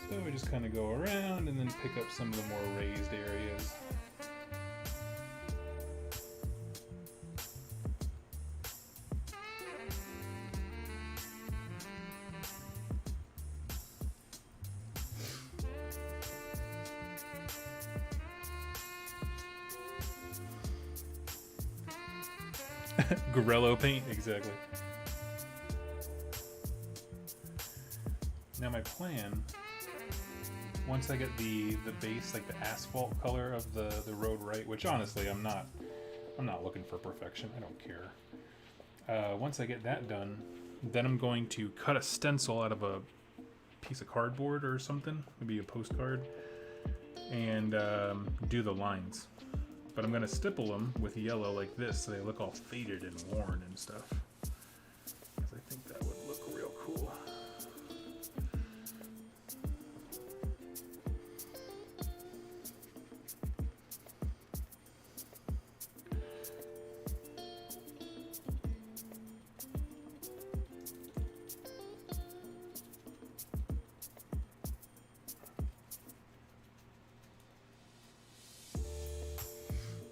So we just kind of go around and then pick up some of the more raised areas. Gorello paint, exactly. Now my plan, once I get the base, like the asphalt color of the road right, which honestly I'm not looking for perfection, I don't care. Once I get that done, then I'm going to cut a stencil out of a piece of cardboard or something, maybe a postcard, and do the lines. But I'm going to stipple them with yellow like this so they look all faded and worn and stuff. Because I think that would look real cool.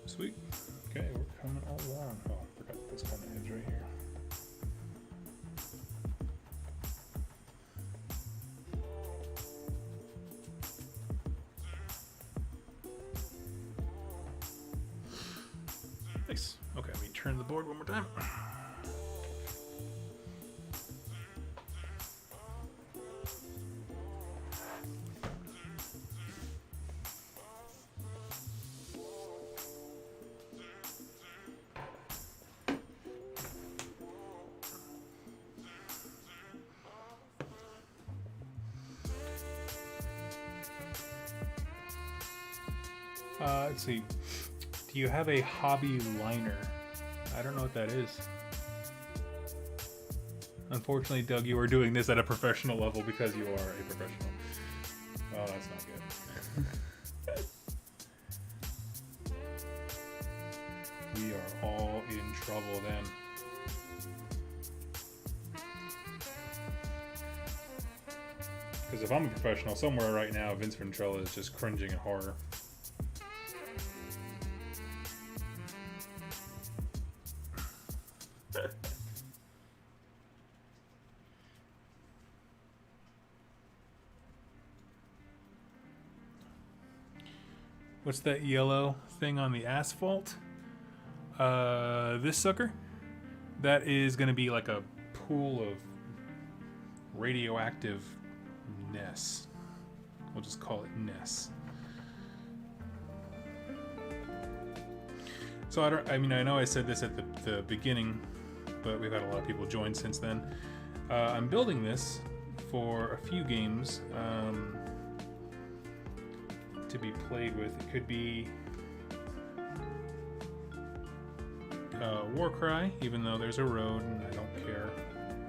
Sweet. Okay, we're coming along. Oh, I forgot this kind of edge right here. Nice. Okay, let me turn the board one more time. Let's see. Do you have a hobby liner? I don't know what that is. Unfortunately, Doug, you are doing this at a professional level because you are a professional. Oh, that's not good. We are all in trouble then. Because if I'm a professional, somewhere right now, Vince Ventrella is just cringing in horror. What's that yellow thing on the asphalt? This sucker? That is going to be like a pool of radioactive ness. We'll just call it ness. So I mean, I know I said this at the beginning, but we've had a lot of people join since then. I'm building this for a few games. to be played with. It could be Warcry, even though there's a road, and I don't care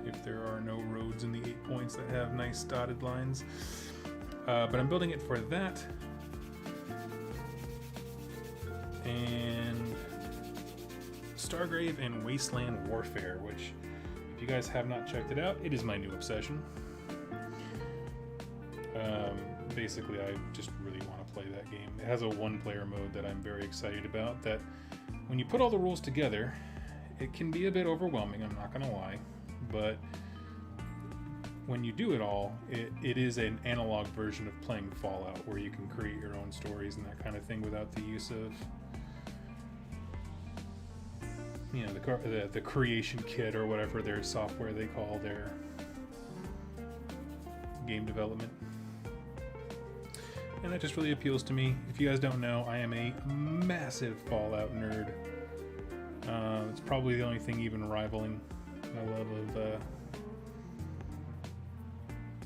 if there are no roads in the 8 points that have nice dotted lines. But I'm building it for that. And Stargrave and Wasteland Warfare, which, if you guys have not checked it out, it is my new obsession. Basically, I just really want to play that game. It has a one-player mode that I'm very excited about, that when you put all the rules together, it can be a bit overwhelming, I'm not going to lie, but when you do it all, it is an analog version of playing Fallout, where you can create your own stories and that kind of thing without the use of, you know, the creation kit or whatever their software they call their game development. And that just really appeals to me. If you guys don't know, I am a massive Fallout nerd. It's probably the only thing even rivaling my love of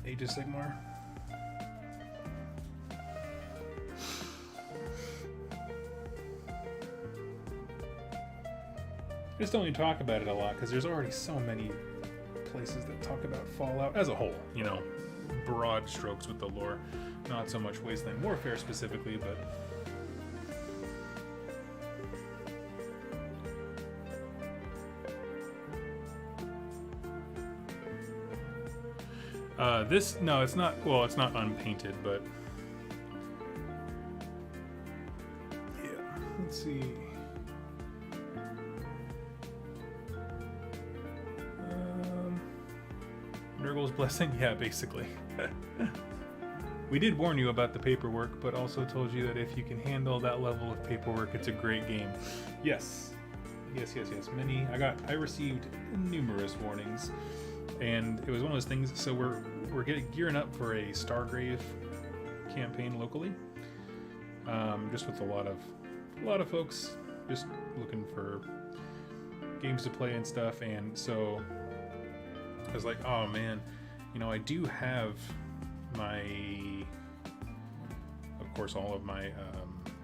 Age of Sigmar. I just don't even talk about it a lot because there's already so many places that talk about Fallout as a whole, you know, broad strokes with the lore. Not so much Wasteland Warfare specifically, but this, no, it's not, well, it's not unpainted, but yeah, let's see. Nurgle's Blessing? Yeah, basically. We did warn you about the paperwork, but also told you that if you can handle that level of paperwork, it's a great game. Yes. Yes. I received numerous warnings, and it was one of those things. So we're gearing up for a Stargrave campaign locally, just with a lot of folks just looking for games to play and stuff. And so I was like, oh man, you know, I do have my, of course, all of my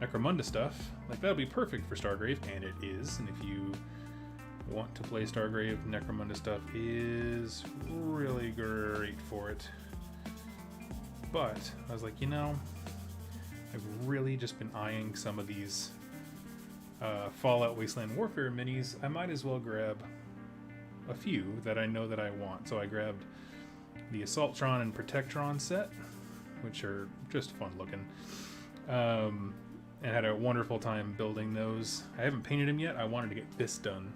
Necromunda stuff. Like, that'll be perfect for Stargrave, and it is. And if you want to play Stargrave, Necromunda stuff is really great for it. But I was like, you know, I've really just been eyeing some of these Fallout Wasteland Warfare minis. I might as well grab a few that I know that I want. So I grabbed the Assaultron and Protectron set, which are just fun looking, and had a wonderful time building those. I haven't painted them yet. I wanted to get this done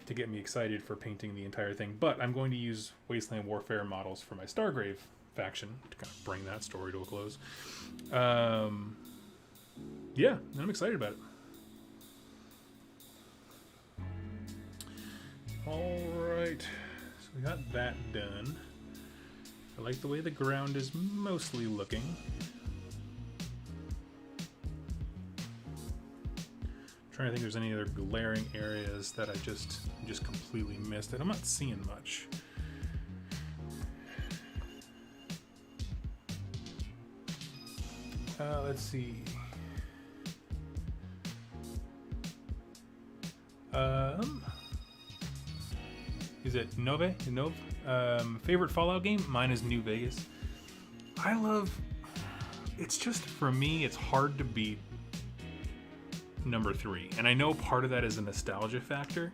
to get me excited for painting the entire thing, but I'm going to use Wasteland Warfare models for my Stargrave faction to kind of bring that story to a close. Yeah, I'm excited about it. Alright, so we got that done. I like the way the ground is mostly looking. I'm trying to think if there's any other glaring areas that I just completely missed. I'm not seeing much. Let's see. Is it Nove? Favorite Fallout game? Mine is New Vegas. I love... It's just, for me, it's hard to beat number 3. And I know part of that is a nostalgia factor.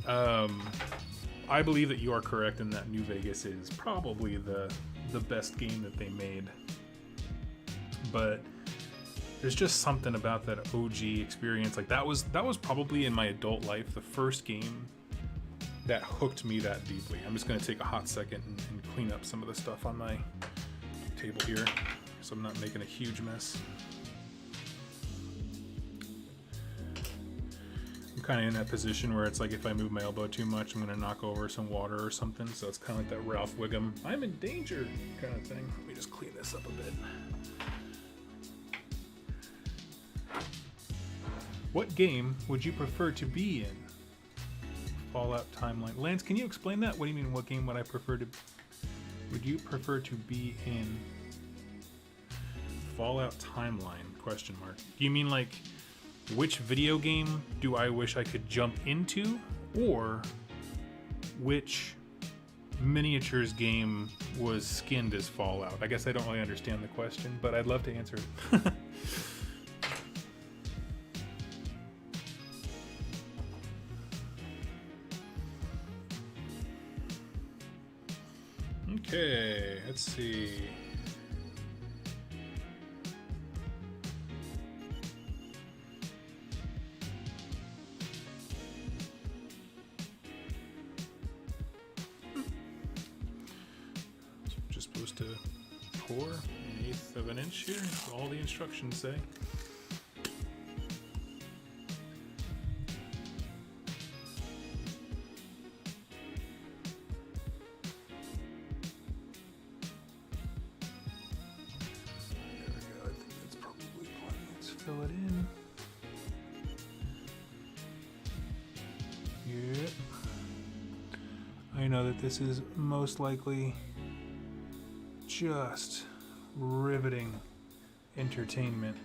I believe that you are correct in that New Vegas is probably the best game that they made. But there's just something about that OG experience. Like, that was probably in my adult life the first game that hooked me that deeply. I'm just going to take a hot second and clean up some of the stuff on my table here so I'm not making a huge mess. I'm kind of in that position where it's like if I move my elbow too much, I'm going to knock over some water or something. So it's kind of like that Ralph Wiggum, I'm in danger kind of thing. Let me just clean this up a bit. What game would you prefer to be in? Fallout timeline. Lance, can you explain that? What do you mean, what game would you prefer to be in? Fallout timeline? Question mark. Do you mean like which video game do I wish I could jump into, or which miniatures game was skinned as Fallout? I guess I don't really understand the question, but I'd love to answer it. Okay, let's see. Just supposed to pour 1/8 of an inch here. That's all the instructions say. Fill it in. Yep. I know that this is most likely just riveting entertainment.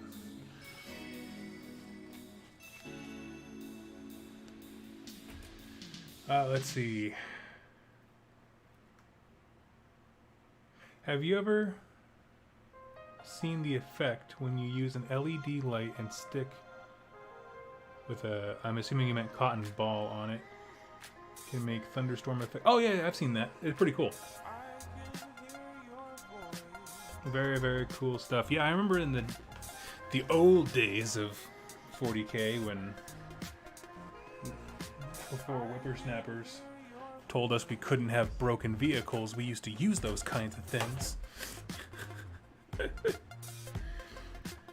Let's see. Have you ever seen the effect when you use an LED light and stick with a, I'm assuming you meant cotton ball on it, can make thunderstorm effect? Oh yeah, I've seen that. It's pretty cool. Very, very cool stuff. Yeah, I remember in the old days of 40K when before whippersnappers told us we couldn't have broken vehicles, we used to use those kinds of things.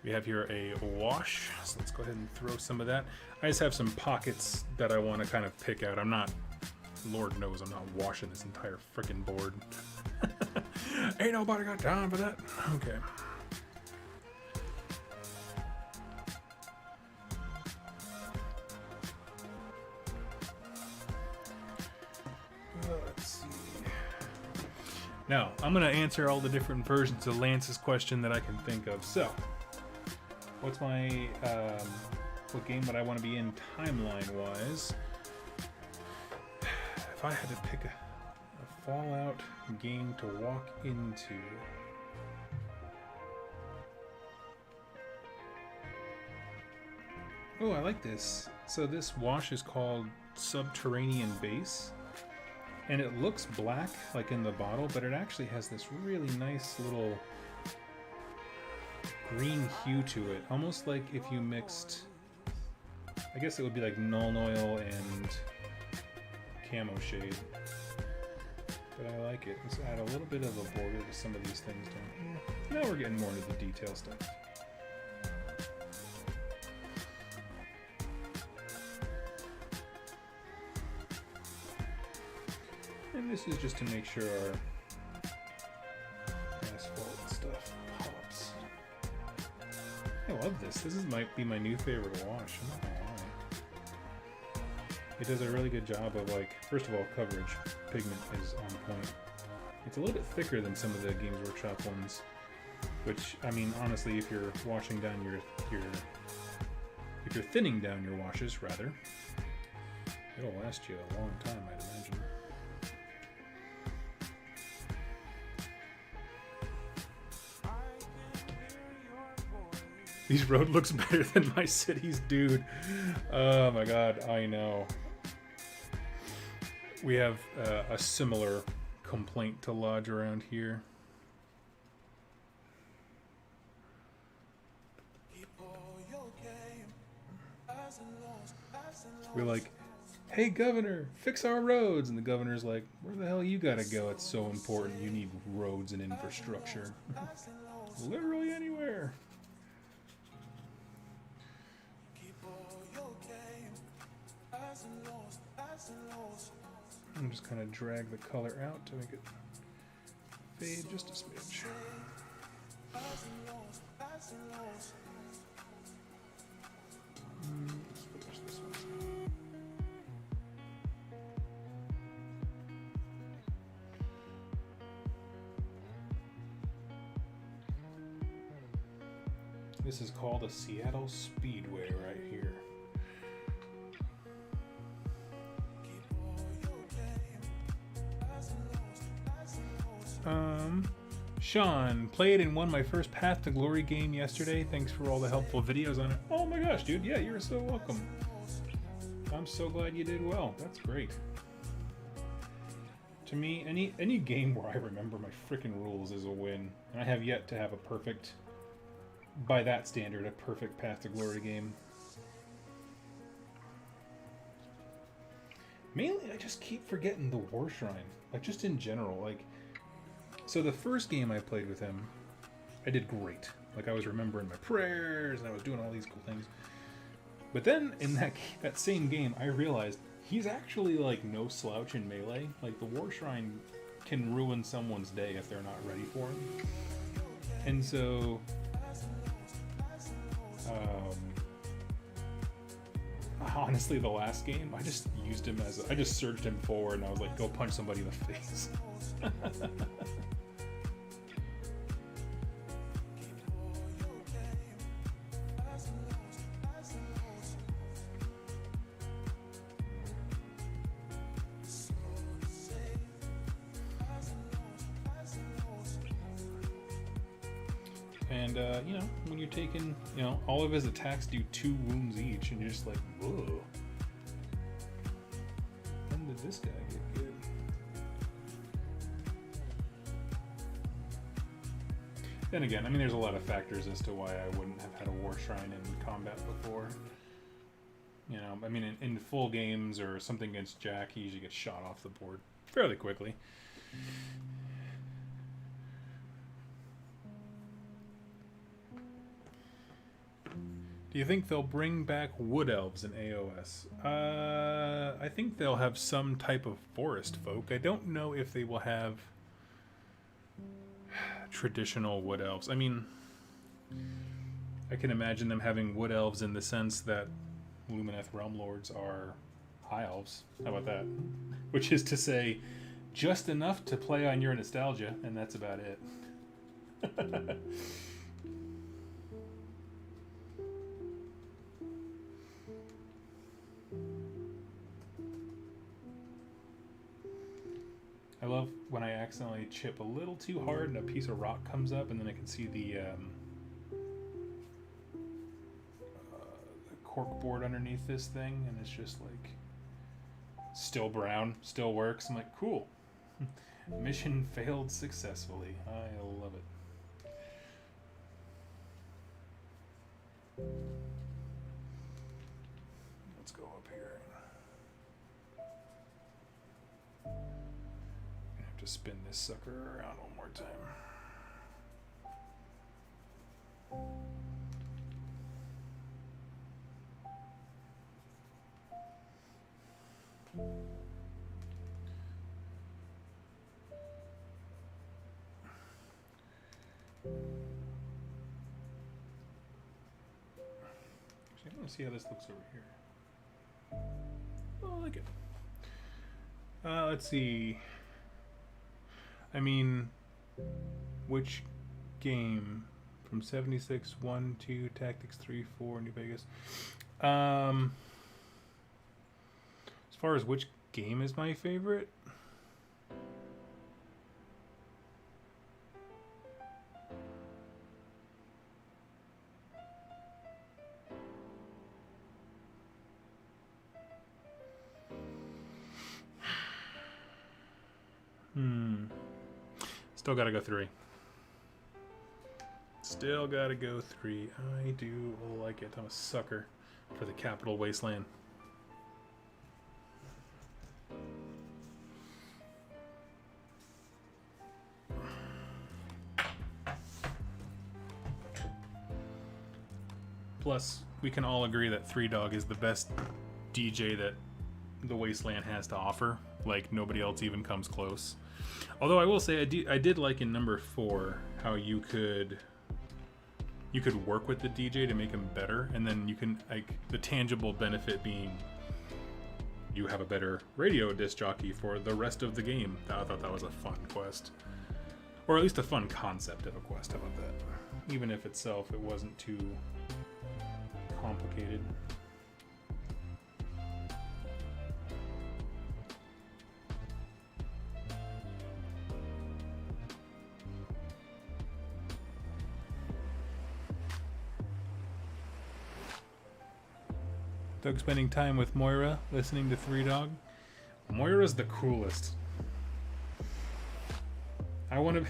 We have here a wash, so let's go ahead and throw some of that. I just have some pockets that I want to kind of pick out. I'm not, Lord knows I'm not washing this entire frickin' board. Ain't nobody got time for that. Okay. Let's see. Now, I'm going to answer all the different versions of Lance's question that I can think of. So, what's my, what game would I want to be in timeline-wise? If I had to pick a Fallout game to walk into. Oh, I like this. So this wash is called Subterranean Base. And it looks black, like in the bottle, but it actually has this really nice little green hue to it. Almost like if you mixed, I guess it would be like Nuln Oil and Camo Shade. But I like it. Let's add a little bit of a border to some of these things down here. Now we're getting more into the detail stuff. And this is just to make sure our asphalt and stuff pops. I love this. This might be my new favorite wash. I'm not gonna lie. It does a really good job of, like, first of all, coverage. Pigment is on point. It's a little bit thicker than some of the Games Workshop ones, which, I mean, honestly, if you're washing down if you're thinning down your washes, rather, it'll last you a long time, I'd imagine. These road looks better than my cities, dude. Oh my god, I know. We have a similar complaint to lodge around here. We're like, hey governor, fix our roads. And the governor's like, where the hell you gotta go? It's so important. You need roads and infrastructure. Literally anywhere. I'm just kind of drag the color out to make it fade just a smidge. Let's finish this one. This is called a Seattle Speedway right here. Sean, played and won my first Path to Glory game yesterday. Thanks for all the helpful videos on it. Oh my gosh, dude. Yeah, you're so welcome. I'm so glad you did well. That's great. To me, any game where I remember my freaking rules is a win. And I have yet to have a perfect, by that standard, a perfect Path to Glory game. Mainly, I just keep forgetting the War Shrine. Like, just in general, like... So the first game I played with him, I did great. Like, I was remembering my prayers, and I was doing all these cool things. But then, in that same game, I realized he's actually, like, no slouch in melee. Like, the War Shrine can ruin someone's day if they're not ready for him. And so... honestly, the last game, I just used him as I just surged him forward, and I was like, go punch somebody in the face. And, you know, when you're taking, you know, all of his attacks do 2 wounds each, and you're just like, whoa. When did this guy get good? Then again, I mean, there's a lot of factors as to why I wouldn't have had a War Shrine in combat before. You know, I mean, in full games or something against Jack, he usually gets shot off the board fairly quickly. Do you think they'll bring back wood elves in AOS? I think they'll have some type of forest folk. I don't know if they will have traditional wood elves. I mean, I can imagine them having wood elves in the sense that Lumineth Realm Lords are high elves. How about that? Which is to say, just enough to play on your nostalgia, and that's about it. I love when I accidentally chip a little too hard and a piece of rock comes up, and then I can see the cork board underneath this thing, and it's just like still brown, still works. I'm like, cool. Mission failed successfully. I love it. Let's go up here. To spin this sucker around one more time. Actually, I want to see how this looks over here. Oh, I like it. Let's see. I mean, which game from 76, 1, 2, Tactics 3, 4, New Vegas? As far as which game is my favorite? Still gotta go 3. Still gotta go 3. I do like it. I'm a sucker for the Capital Wasteland. Plus, we can all agree that 3 Dog is the best DJ that the Wasteland has to offer. Like, nobody else even comes close. Although I will say, I did like in number 4 how you could work with the DJ to make him better, and then you can, like, the tangible benefit being you have a better radio disc jockey for the rest of the game. I thought that was a fun quest, or at least a fun concept of a quest. How about that? even if itself it wasn't too complicated. Doug spending time with Moira, listening to Three Dog. Moira's the coolest. I want to.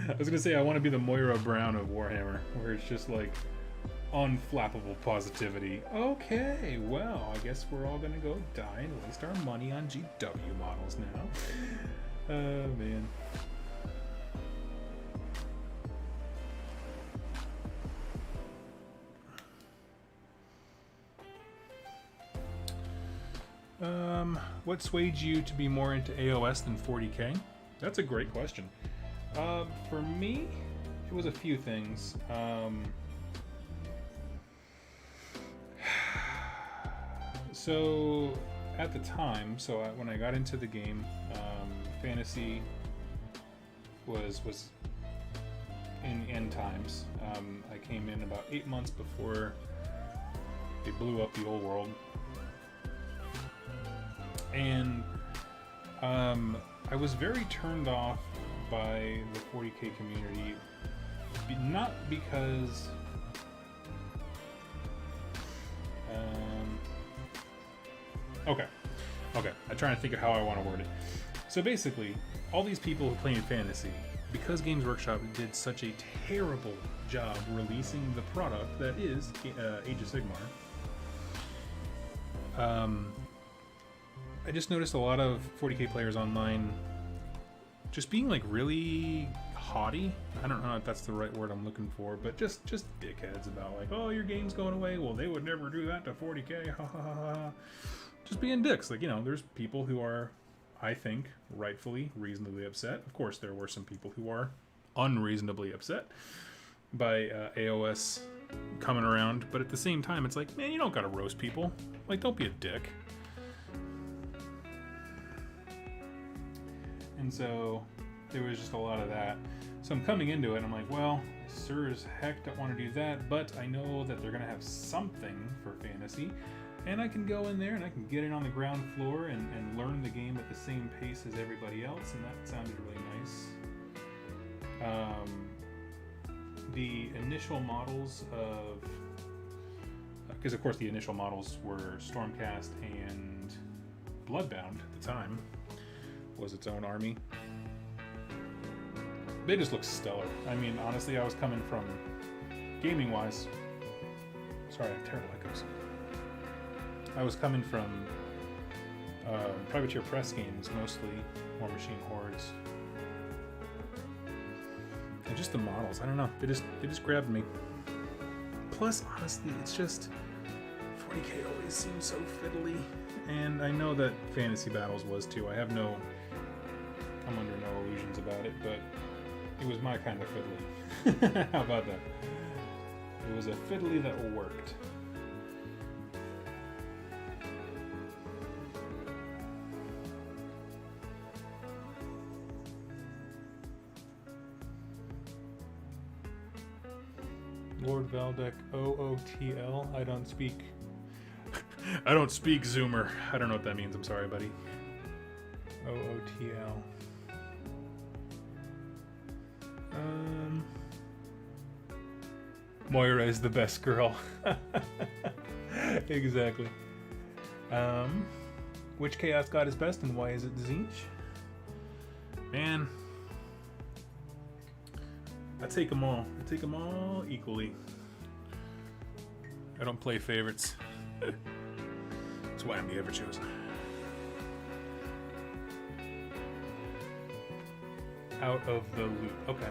I was gonna say I want to be the Moira Brown of Warhammer, where it's just like unflappable positivity. Okay, well, I guess we're all gonna go die and waste our money on GW models now. Oh man. What swayed you to be more into AOS than 40k? That's a great question. For me, it was a few things. So at the time, when I got into the game, fantasy was in end times. I came in about 8 months before they blew up the old world. And I was very turned off by the 40k community, not because okay, I'm trying to think of how I want to word it. So basically, all these people who play in fantasy, because Games Workshop did such a terrible job releasing the product that is Age of Sigmar, I just noticed a lot of 40k players online just being like really haughty. I don't know if that's the right word I'm looking for, but just dickheads about like, oh, your game's going away. Well, they would never do that to 40k. Ha ha ha ha. Just being dicks. Like, you know, there's people who are, I think, rightfully reasonably upset. Of course, there were some people who are unreasonably upset by AOS coming around, but at the same time, it's like, man, you don't gotta roast people. Like, don't be a dick. And so there was just a lot of that. So I'm coming into it and I'm like, well, I sure as heck don't want to do that, but I know that they're going to have something for fantasy, and I can go in there and I can get in on the ground floor and learn the game at the same pace as everybody else, and that sounded really nice. The initial models of... because of course the initial models were Stormcast and Bloodbound at the time. Was its own army. They just look stellar. I mean, honestly, I was coming from gaming wise. Sorry, I have terrible echoes. I was coming from Privateer Press games, mostly War Machine Hordes, and just the models. I don't know. They just grabbed me. Plus, honestly, it's just 40k always seems so fiddly, and I know that Fantasy Battles was too. I'm under no illusions about it, but it was my kind of fiddly. How about that? It was a fiddly that worked. Lord Valdek, OOTL. I don't speak Zoomer. I don't know what that means. I'm sorry, buddy. OOTL. Moira is the best girl. Exactly. Which Chaos God is best and why is it Tzeentch? Man, I take them all. I take them all equally. I don't play favorites. That's why I'm the Ever-Chosen. Out of the loop. Okay.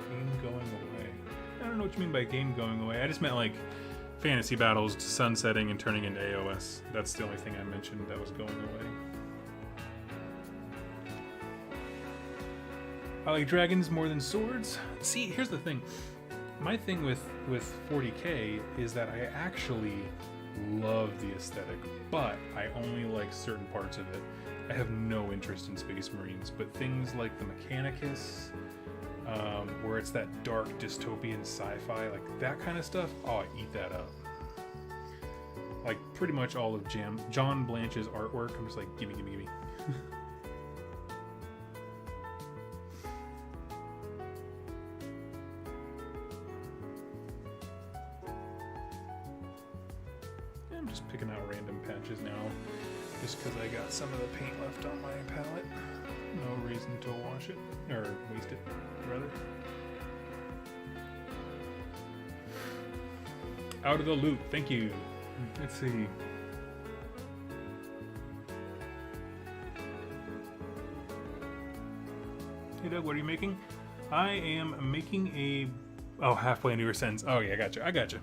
Game going away. I don't know what you mean by game going away. I just meant like fantasy battles sunsetting and turning into AOS. That's the only thing I mentioned that was going away. I like dragons more than swords. See, here's the thing. My thing with 40k is that I actually love the aesthetic, but I only like certain parts of it. I have no interest in Space Marines, but things like the Mechanicus, where it's that dark dystopian sci-fi, like that kind of stuff, oh, I eat that up. Like pretty much all of John Blanche's artwork, I'm just like, gimme, gimme, gimme. I'm just picking out random patches now, just because I got some of the paint left on my palette. No reason to wash it, or waste it, rather. Out of the loop, thank you. Let's see. Hey Doug, what are you making? I am making a... Oh, halfway into your sentence. Oh yeah, I gotcha.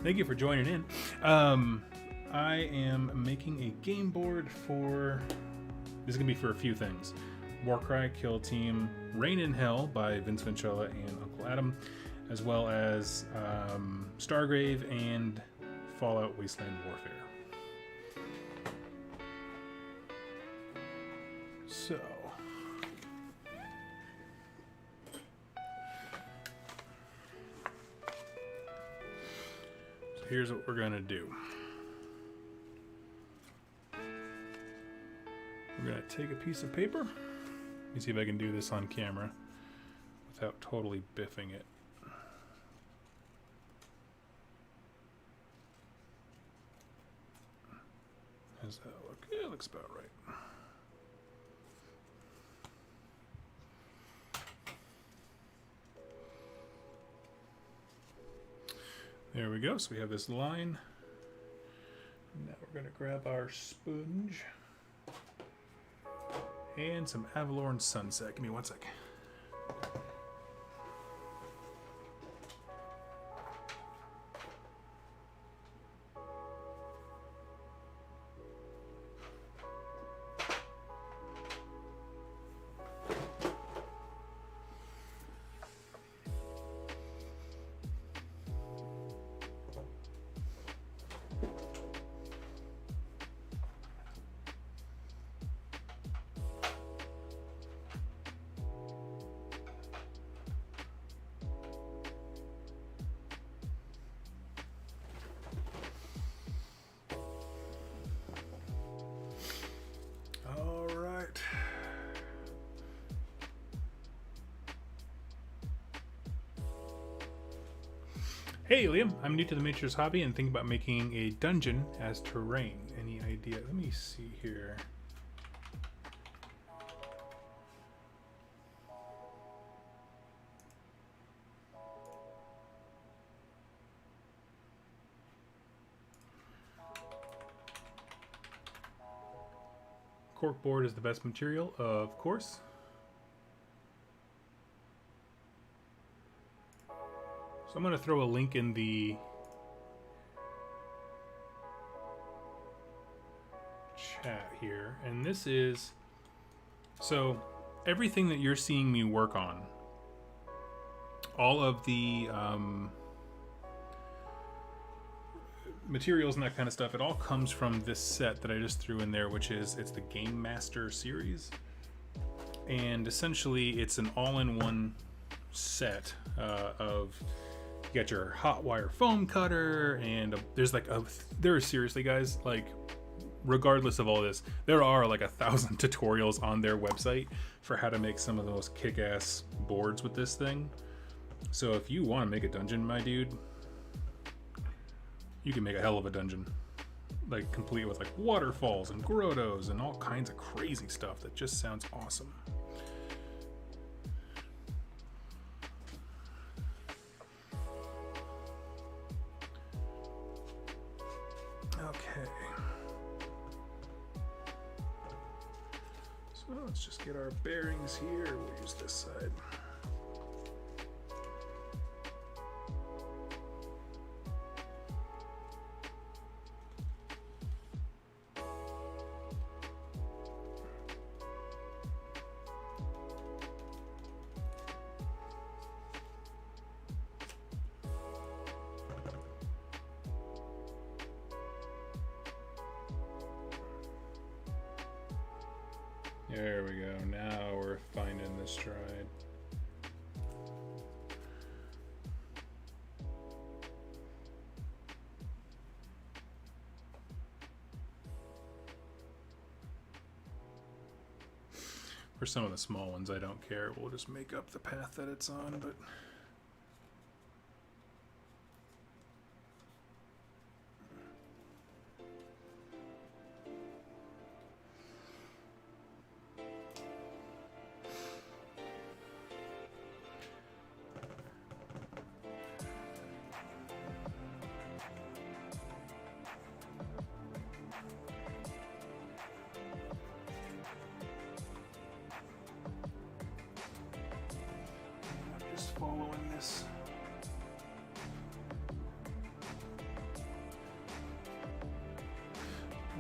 Thank you for joining in. I am making a game board for... This is going to be for a few things. Warcry, Kill Team, Reign in Hell by Vince Vincella and Uncle Adam, as well as Stargrave and Fallout Wasteland Warfare. So here's what we're going to do. We're going to take a piece of paper. Let me see if I can do this on camera without totally biffing it. How's that look? Yeah, it looks about right. There we go. So we have this line. Now we're going to grab our sponge and some Avalorn Sunset. Give me 1 sec. Hey Liam, I'm new to the miniatures hobby and thinking about making a dungeon as terrain. Any idea? Let me see here. Corkboard is the best material, of course. So I'm going to throw a link in the chat here. And this is, so everything that you're seeing me work on, all of the materials and that kind of stuff, it all comes from this set that I just threw in there, which is, it's the Game Master series. And essentially it's an all-in-one set of... You got your hot wire foam cutter, and there's like there are, seriously guys, like regardless of all this, there are like 1,000 tutorials on their website for how to make some of the most kick-ass boards with this thing. So if you want to make a dungeon, my dude, you can make a hell of a dungeon, like complete with like waterfalls and grottos and all kinds of crazy stuff that just sounds awesome. Let's just get our bearings here. We'll use this side. There we go. Now we're finding the stride. For some of the small ones, I don't care. We'll just make up the path that it's on, but... following this.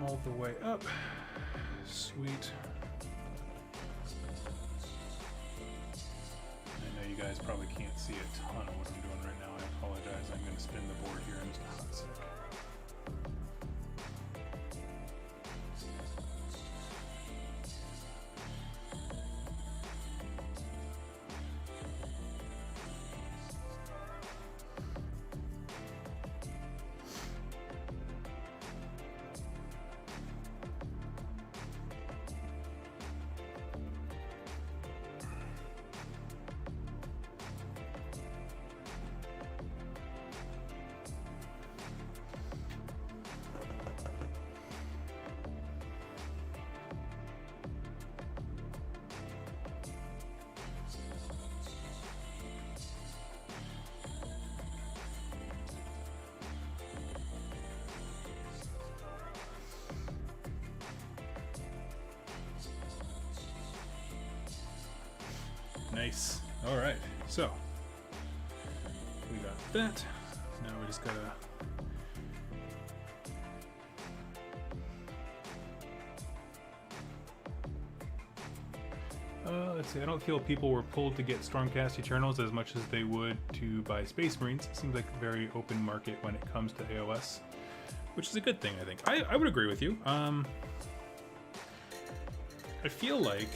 All the way up. Sweet. I know you guys probably can't see a ton of what I'm doing right now. I apologize. I'm going to spin the board here in just a hot sec. Nice. All right. So we got that. Now we just gotta let's see. I don't feel people were pulled to get Stormcast Eternals as much as they would to buy Space Marines. It seems like a very open market when it comes to AOS, which is a good thing, I think. I would agree with you. I feel like...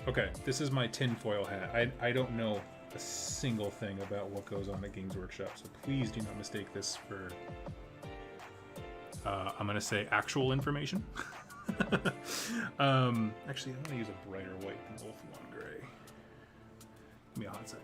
Okay, this is my tinfoil hat. I don't know a single thing about what goes on at Games Workshop, so please do not mistake this for, I'm going to say actual information. Actually, I'm going to use a brighter white than Wolf One Gray. Give me a hot sec.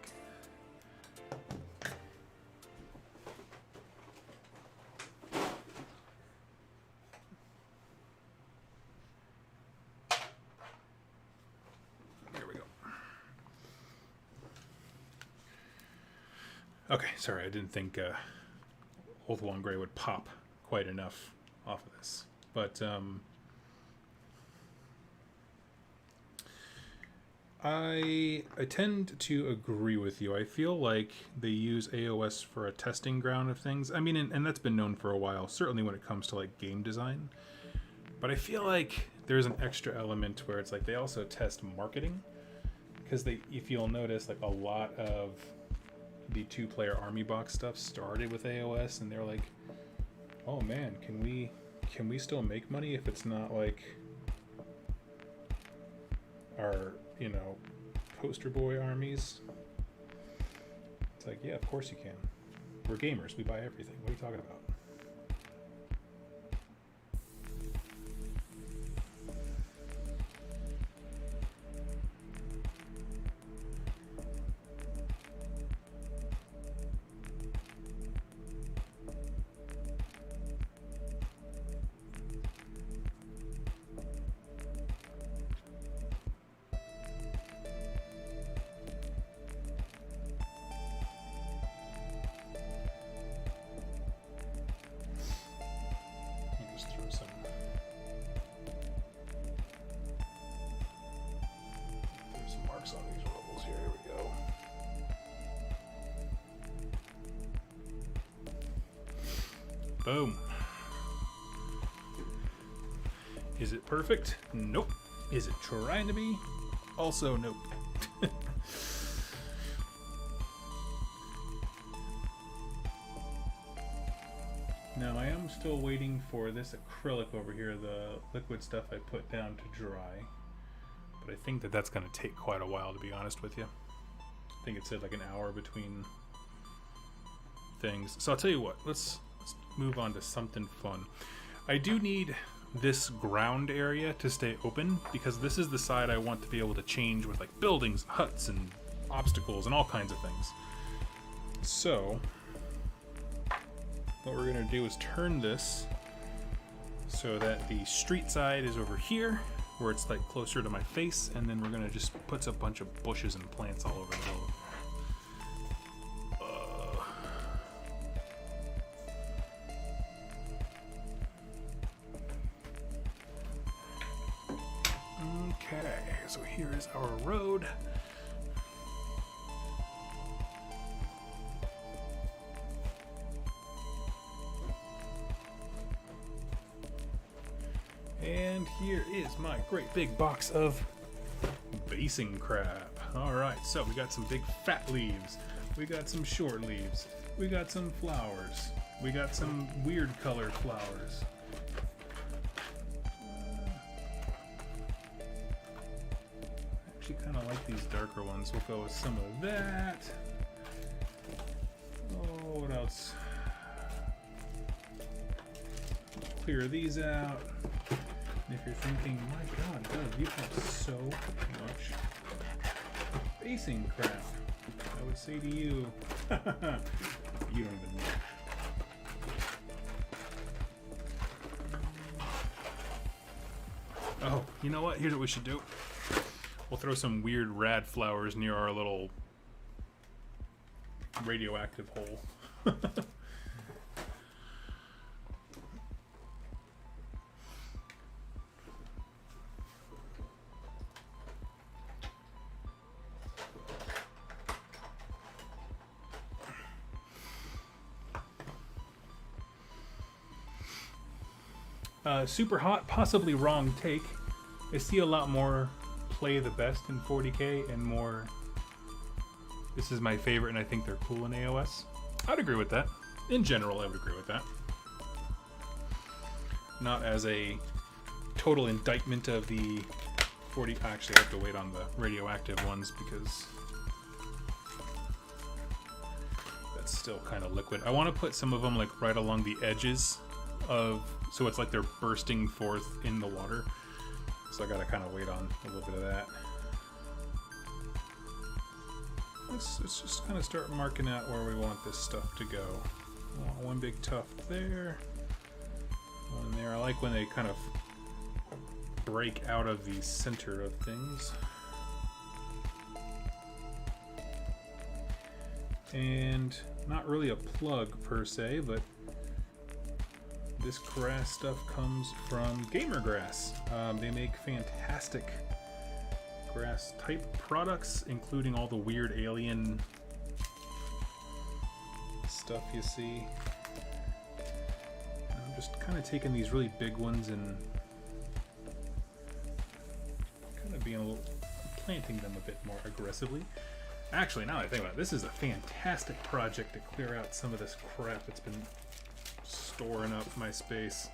Okay, sorry, I didn't think Old One Gray would pop quite enough off of this. But I tend to agree with you. I feel like they use AOS for a testing ground of things. I mean, and that's been known for a while, certainly when it comes to like game design. But I feel like there's an extra element where it's like they also test marketing. Because if you'll notice, like a lot of the two-player army box stuff started with AOS, and they're like, oh man, can we still make money if it's not like our, you know, poster boy armies? It's like, yeah, of course you can. We're gamers, we buy everything. What are you talking about? Boom. Is it perfect? Nope. Is it trying to be? Also, nope. Now I am still waiting for this acrylic over here, the liquid stuff I put down to dry. But I think that that's going to take quite a while, to be honest with you. I think it said like an hour between things. So I'll tell you what, let's move on to something fun. I do need this ground area to stay open because this is the side I want to be able to change with like buildings, huts, and obstacles and all kinds of things. So what we're going to do is turn this so that the street side is over here where it's like closer to my face, and then we're going to just put a bunch of bushes and plants all over the middle. Okay, so here is our road. And here is my great big box of basing crab. Alright, so we got some big fat leaves. We got some short leaves. We got some flowers. We got some weird colored flowers. Actually kind of like these darker ones. We'll go with some of that. Oh, what else? Clear these out. And if you're thinking, my God, Doug, you have so much basing crap, I would say to you, you don't even know. Oh, you know what? Here's what we should do. We'll throw some weird rad flowers near our little radioactive hole. Super hot, possibly wrong take. I see a lot more play the best in 40K and more this is my favorite and I think they're cool in AOS. I'd agree with that. In general, I would agree with that. Not as a total indictment of the 40... Actually, I have to wait on the radioactive ones because that's still kind of liquid. I want to put some of them like right along the edges of... So it's like they're bursting forth in the water. So I gotta kind of wait on a little bit of that. Let's just kind of start marking out where we want this stuff to go. One big tuft there. One there. I like when they kind of break out of the center of things. And not really a plug per se, but this grass stuff comes from Gamer Grass. They make fantastic grass type products, including all the weird alien stuff you see. I'm just kind of taking these really big ones and kind of being a little, planting them a bit more aggressively. Actually, now that I think about it, this is a fantastic project to clear out some of this crap that's been storing up my space.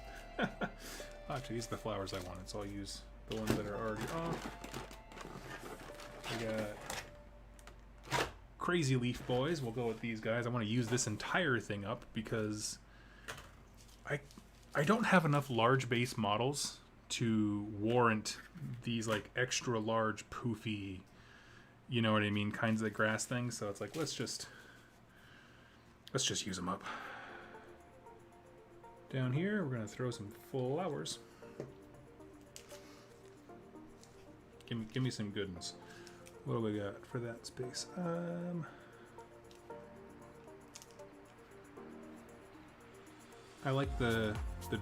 Actually, these are the flowers I wanted, so I'll use the ones that are already off. We got Crazy Leaf Boys. We'll go with these guys. I want to use this entire thing up because I don't have enough large base models to warrant these like extra large poofy, you know what I mean, kinds of grass things. So it's like let's just use them up. Down here, we're gonna throw some flowers. Give me some good ones. What do we got for that space? I like the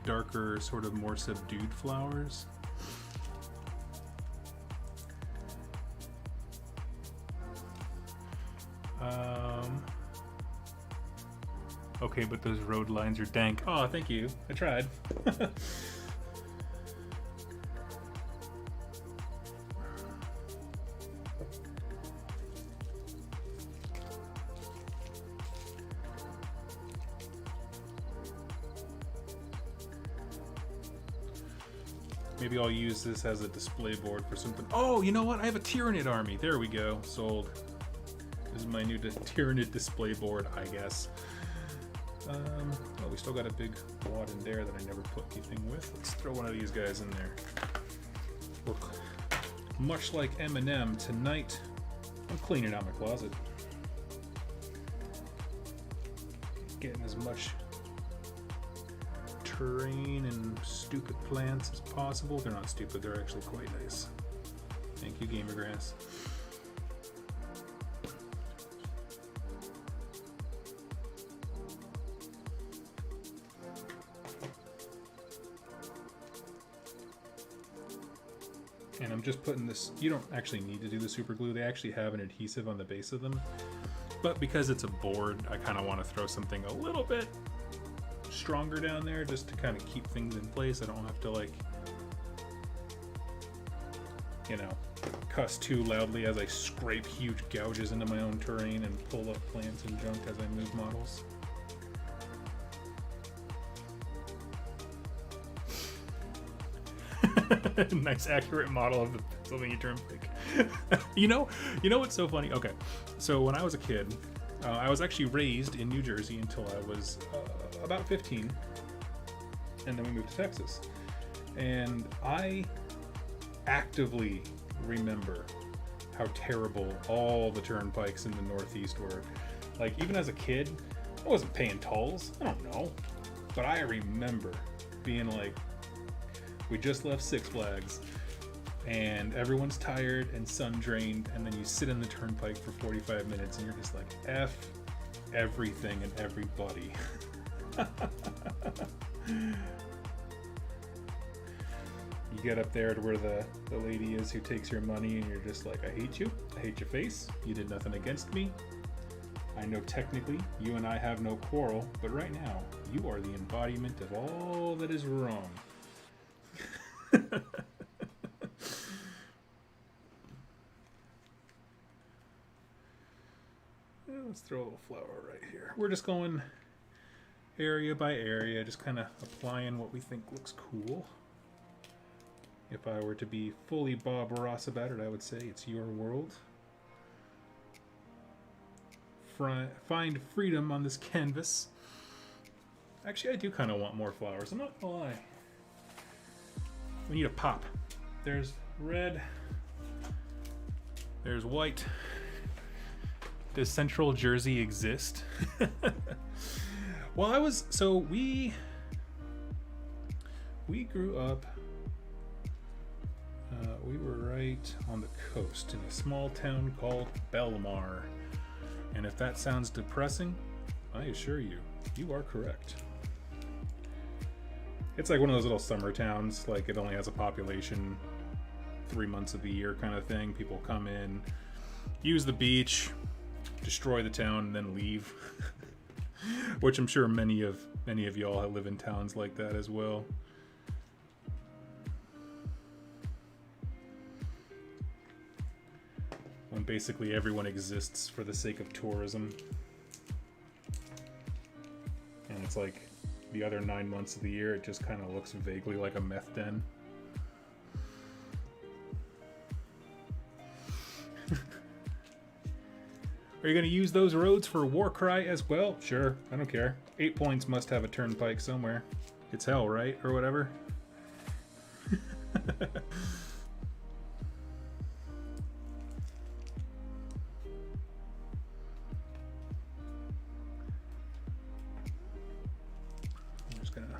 darker, sort of more subdued flowers. Okay, but those road lines are dank. Oh, thank you. I tried. Maybe I'll use this as a display board for something. Oh, you know what? I have a Tyranid army. There we go. Sold. This is my new Tyranid display board, I guess. Oh, we still got a big wad in there that I never put anything with. Let's throw one of these guys in there. Look, much like Eminem, tonight I'm cleaning out my closet. Getting as much terrain and stupid plants as possible. They're not stupid, they're actually quite nice. Thank you, Gamer Grass. And I'm just putting this, you don't actually need to do the super glue, they actually have an adhesive on the base of them. But because it's a board, I kind of want to throw something a little bit stronger down there just to kind of keep things in place. I don't have to, like, you know, cuss too loudly as I scrape huge gouges into my own terrain and pull up plants and junk as I move models. Nice accurate model of the Pennsylvania Turnpike. you know what's so funny? Okay, so when I was a kid, I was actually raised in New Jersey until I was about 15, and then we moved to Texas. And I actively remember how terrible all the turnpikes in the Northeast were. Like, even as a kid, I wasn't paying tolls. I don't know, but I remember being like, we just left Six Flags and everyone's tired and sun drained, and then you sit in the turnpike for 45 minutes and you're just like, F everything and everybody. You get up there to where the lady is who takes your money, and you're just like, I hate you, I hate your face, you did nothing against me. I know technically you and I have no quarrel, but right now you are the embodiment of all that is wrong. Let's throw a little flower right here. We're just going area by area, just kind of applying what we think looks cool. If I were to be fully Bob Ross about it, I would say it's your world. Find freedom on this canvas. Actually, I do kind of want more flowers. I'm not gonna lie. We need a pop. There's red. There's white. Does Central Jersey exist? Well, we grew up, we were right on the coast in a small town called Belmar. And if that sounds depressing, I assure you, you are correct. It's like one of those little summer towns, like it only has a population 3 months of the year kind of thing. People come in, use the beach, destroy the town, and then leave. Which I'm sure many of y'all live in towns like that as well. When basically everyone exists for the sake of tourism. And it's like the other 9 months of the year, it just kind of looks vaguely like a meth den. Are you going to use those roads for Warcry as well? Sure, I don't care. 8 Points must have a turnpike somewhere. It's hell, right? Or whatever. I'm just going to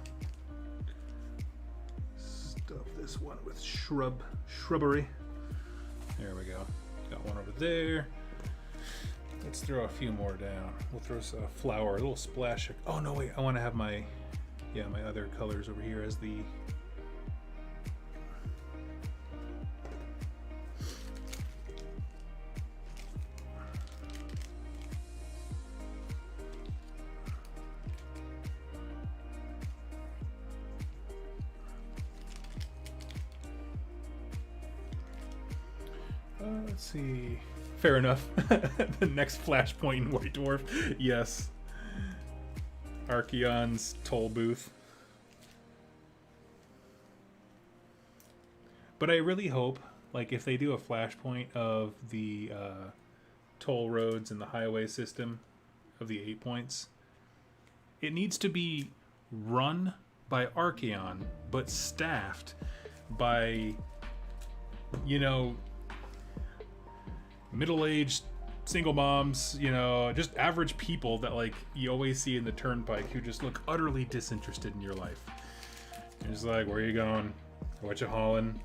stuff this one with shrubbery. There we go. Got one over there. Let's throw a few more down. We'll throw a flower, a little splash. Oh no, wait! I want to have my other colors over here as the. Let's see. Fair enough. The next flashpoint in White Dwarf. Yes. Archeon's toll booth. But I really hope, like, if they do a flashpoint of the toll roads and the highway system of the 8 points, it needs to be run by Archeon, but staffed by, you know, middle-aged single moms, you know, just average people that, like, you always see in the Turnpike who just look utterly disinterested in your life. You're just like, where are you going? What you hauling?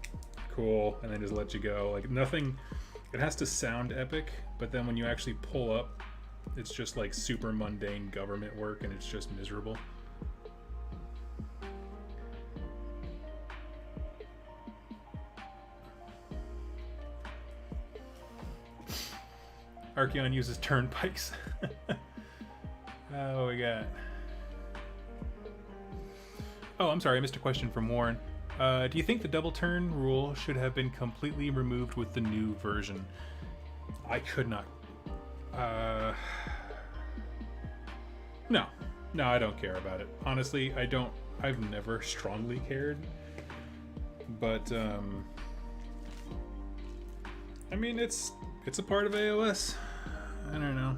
Cool. And then just let you go. Like, nothing, it has to sound epic, but then when you actually pull up, it's just like super mundane government work and it's just miserable. Archeon uses turnpikes. Oh, we got. Oh, I'm sorry, I missed a question from Warren. Do you think the double turn rule should have been completely removed with the new version? I could not. No, I don't care about it. Honestly, I don't. I've never strongly cared. But I mean, it's a part of AOS. I don't know.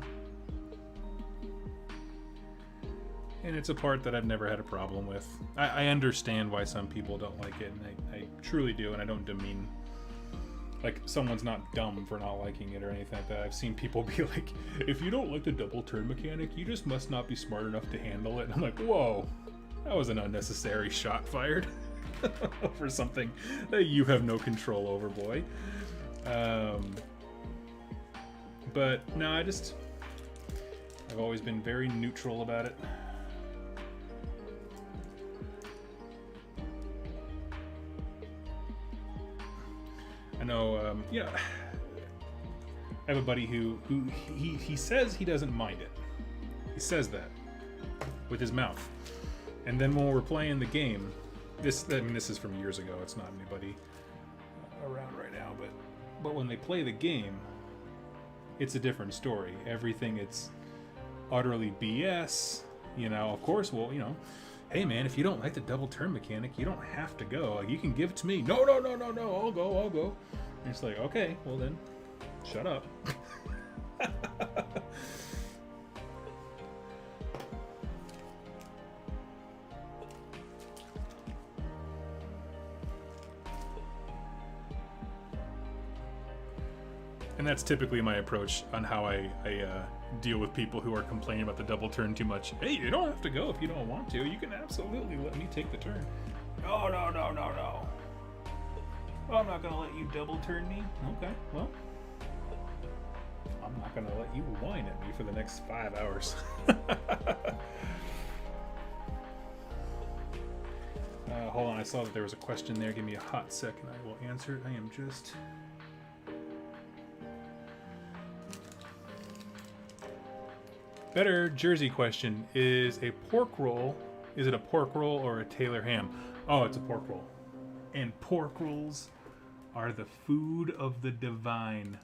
And it's a part that I've never had a problem with. I understand why some people don't like it, and I truly do, and I don't demean, like, someone's not dumb for not liking it or anything like that. I've seen people be like, if you don't like the double turn mechanic, you just must not be smart enough to handle it. And I'm like, whoa, that was an unnecessary shot fired for something that you have no control over, boy. But no, I've always been very neutral about it. I know, yeah, I have a buddy who he says he doesn't mind it. He says that with his mouth. And then when we're playing the game, this is from years ago. It's not anybody around right now, but when they play the game, it's a different story. Everything, it's utterly BS. You know, of course, well, you know, hey man, if you don't like the double turn mechanic, you don't have to go. Like, you can give it to me. No, I'll go. And it's like, okay, well then, shut up. And that's typically my approach on how I deal with people who are complaining about the double turn too much. Hey, you don't have to go if you don't want to. You can absolutely let me take the turn. No. I'm not going to let you double turn me. Okay, well, I'm not going to let you whine at me for the next 5 hours. Hold on, I saw that there was a question there. Give me a hot second. I will answer it. I am just... Better Jersey question. Is it a pork roll or a Taylor ham? Oh, it's a pork roll. And pork rolls are the food of the divine.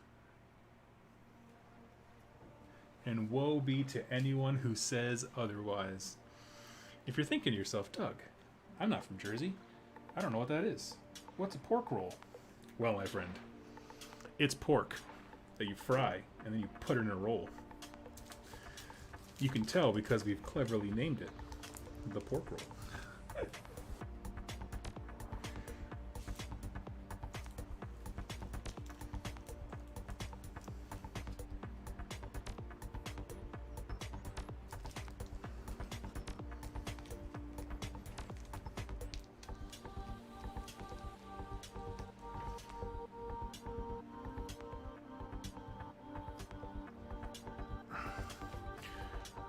And woe be to anyone who says otherwise. If you're thinking to yourself, Doug, I'm not from Jersey. I don't know what that is. What's a pork roll? Well, my friend, it's pork that you fry and then you put it in a roll. You can tell because we've cleverly named it the pork roll.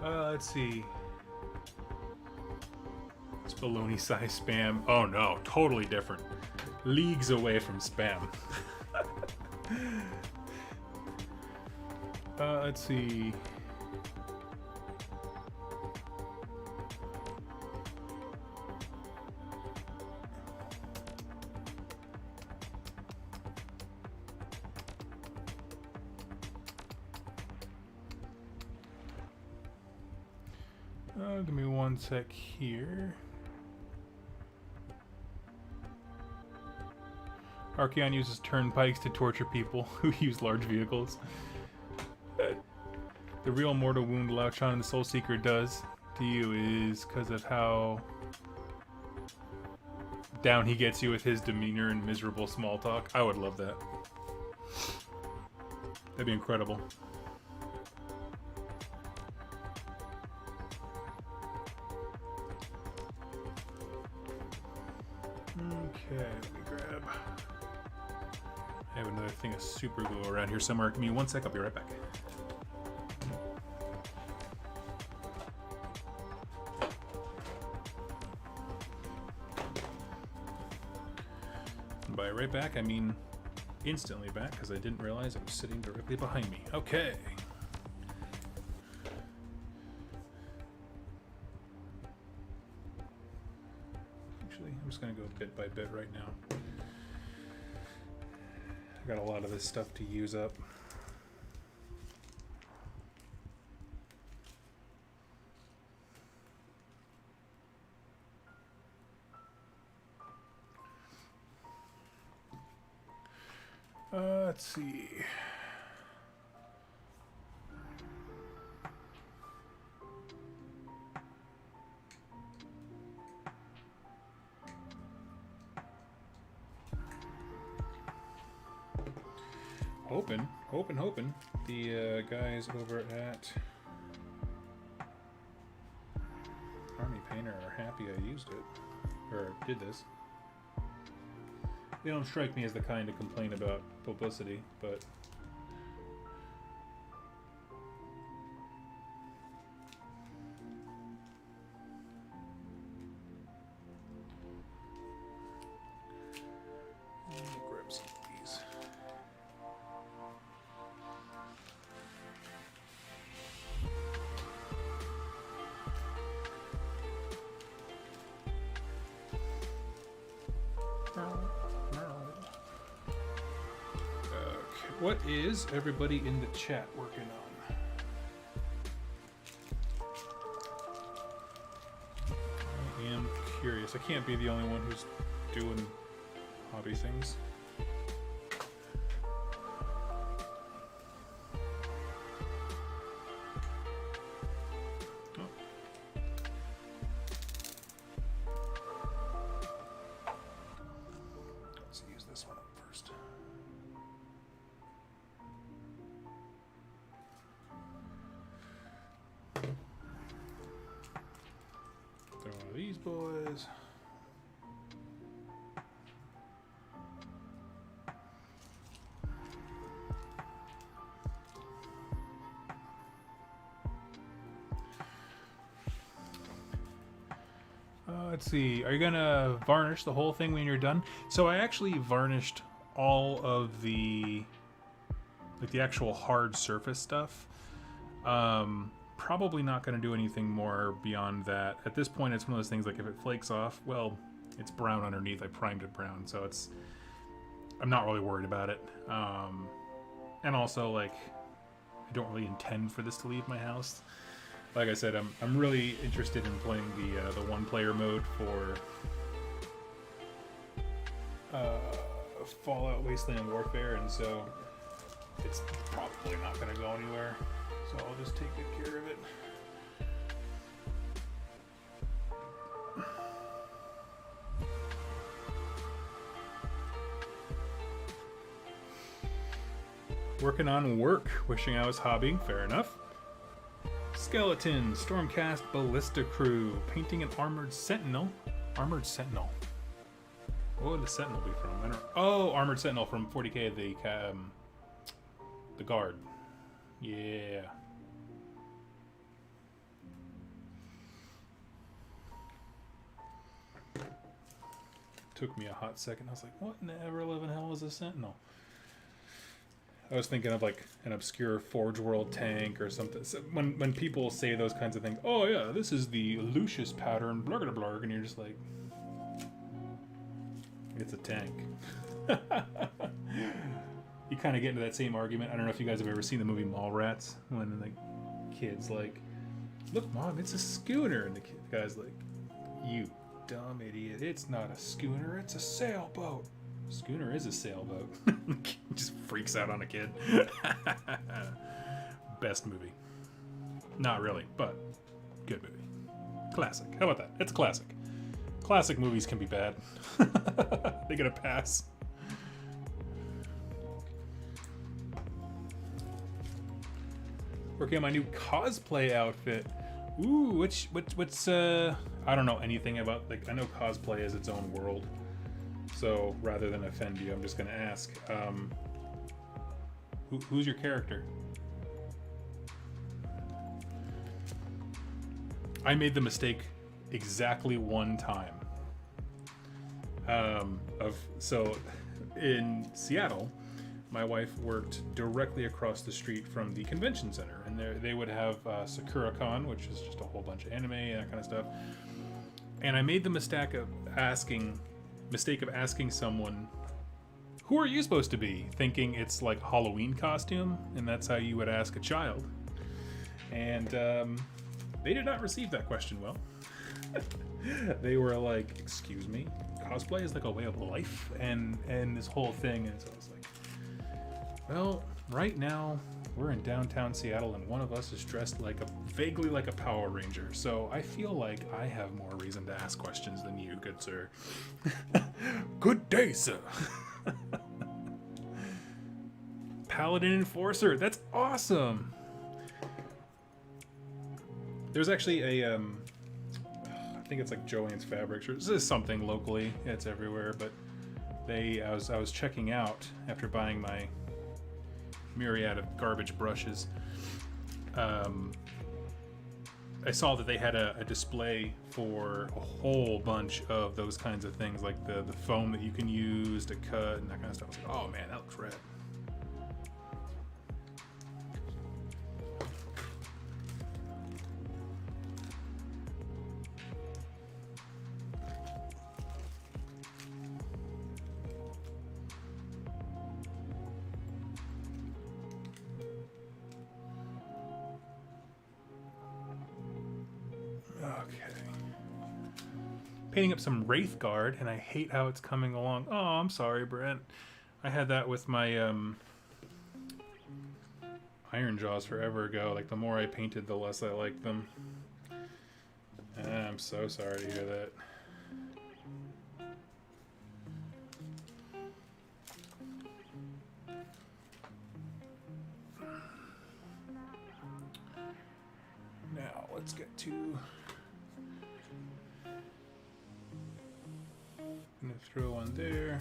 Let's see. It's baloney size spam. Oh no, totally different. Leagues away from spam. Let's see. Give me one sec here. Archeon uses turnpikes to torture people who use large vehicles. The real mortal wound Lauchon the Soul Seeker does to you is because of how down he gets you with his demeanor and miserable small talk. I would love that. That'd be incredible. Okay, let me grab... I have another thing of super glue around here somewhere. Give me 1 sec, I'll be right back. And by right back, I mean instantly back, because I didn't realize it was sitting directly behind me. Okay. Actually, I'm just going to go bit by bit right now. I got a lot of this stuff to use up. Let's see. Hoping the guys over at Army Painter are happy I used it, or did this. They don't strike me as the kind to complain about publicity, but let me grab some of these. What is everybody in the chat working on? I am curious. I can't be the only one who's doing hobby things. Let's use this one up first. These boys. Let's see. Are you gonna varnish the whole thing when you're done? So I actually varnished all of the actual hard surface stuff. Probably not going to do anything more beyond that. At this point, it's one of those things like if it flakes off, well, it's brown underneath. I primed it brown, so I'm not really worried about it. And also, like, I don't really intend for this to leave my house. Like I said, I'm really interested in playing the one-player mode for Fallout Wasteland Warfare, and so it's probably not going to go anywhere. So I'll just take good care of it. Working on work. Wishing I was hobbying. Fair enough. Skeleton. Stormcast Ballista Crew. Painting an Armored Sentinel. Armored Sentinel. What would the Sentinel be from? I don't. Oh, Armored Sentinel from 40k. The guard. Yeah. Took me a hot second. I was like, what in the ever-living hell is a Sentinel? I was thinking of like an obscure Forge World tank or something. So when people say those kinds of things, oh yeah, this is the Lucius pattern, blurg blurg, and you're just like, it's a tank. You kind of get into that same argument. I don't know if you guys have ever seen the movie Mallrats, when the kid's like, look mom, it's a schooner, and the guy's like, you dumb idiot, it's not a schooner, it's a sailboat. Schooner is a sailboat. Just freaks out on a kid. Best movie. Not really, but good movie. Classic. How about that? It's a classic. Classic movies can be bad. They get a pass. Working on my new cosplay outfit. Ooh, what's I don't know anything about, like, I know cosplay is its own world. So rather than offend you, I'm just gonna ask, who's your character? I made the mistake exactly one time. So in Seattle, my wife worked directly across the street from the convention center, and they would have SakuraCon, which is just a whole bunch of anime and that kind of stuff. And I made the mistake of asking someone, "Who are you supposed to be?" Thinking it's like a Halloween costume, and that's how you would ask a child. And they did not receive that question well. They were like, "Excuse me, cosplay is like a way of life," and this whole thing. And so I was like, well, right now we're in downtown Seattle, and one of us is dressed vaguely like a Power Ranger. So I feel like I have more reason to ask questions than you, good sir. Good day, sir. Paladin Enforcer. That's awesome. There's actually a, I think it's like Joann's Fabrics, or this is something locally. It's everywhere, but I was checking out after buying my myriad of garbage brushes. I saw that they had a display for a whole bunch of those kinds of things, like the foam that you can use to cut and that kind of stuff. I was like, oh man, that looks rad. Painting up some Wraithguard, and I hate how it's coming along. Oh, I'm sorry, Brent. I had that with my Iron Jaws forever ago. Like, the more I painted, the less I liked them. I'm so sorry to hear that. Now, let's get to... I'm gonna throw one there.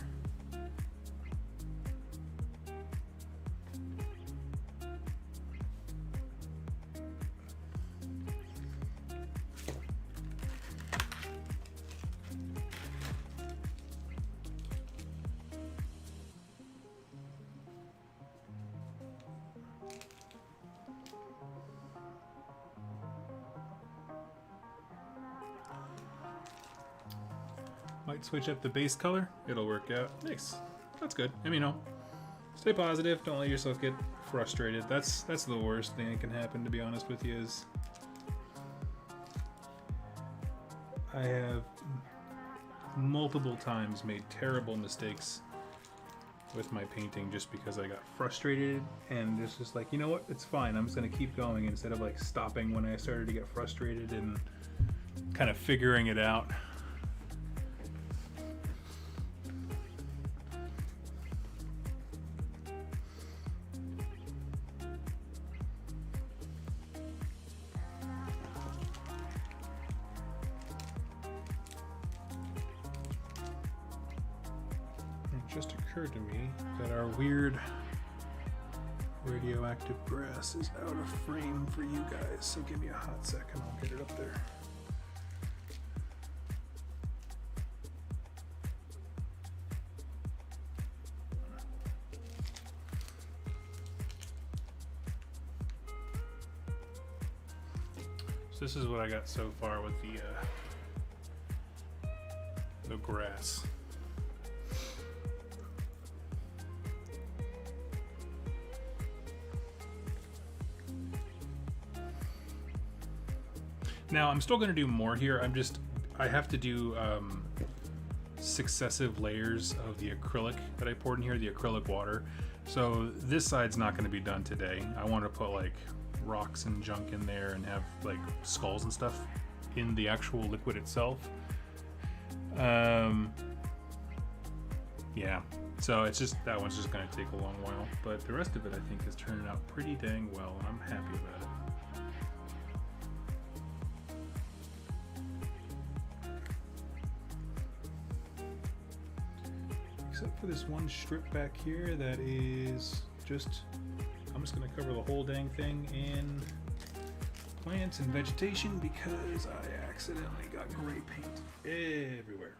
Might switch up the base color. It'll work out. Nice. That's good. I mean, stay positive. Don't let yourself get frustrated. That's the worst thing that can happen, to be honest with you, is I have multiple times made terrible mistakes with my painting just because I got frustrated, and it's just like, you know what? It's fine. I'm just going to keep going instead of like stopping when I started to get frustrated and kind of figuring it out. Just occurred to me that our weird radioactive grass is out of frame for you guys, so give me a hot second, I'll get it up there. So this is what I got so far with the grass. Now, I'm still going to do more here. I have to do successive layers of the acrylic that I poured in here, the acrylic water. So this side's not going to be done today. I want to put like rocks and junk in there and have like skulls and stuff in the actual liquid itself. Yeah, so it's just, that one's just going to take a long while, but the rest of it I think is turning out pretty dang well, and I'm happy about it. Except for this one strip back here that is just, I'm just going to cover the whole dang thing in plants and vegetation because I accidentally got gray paint everywhere.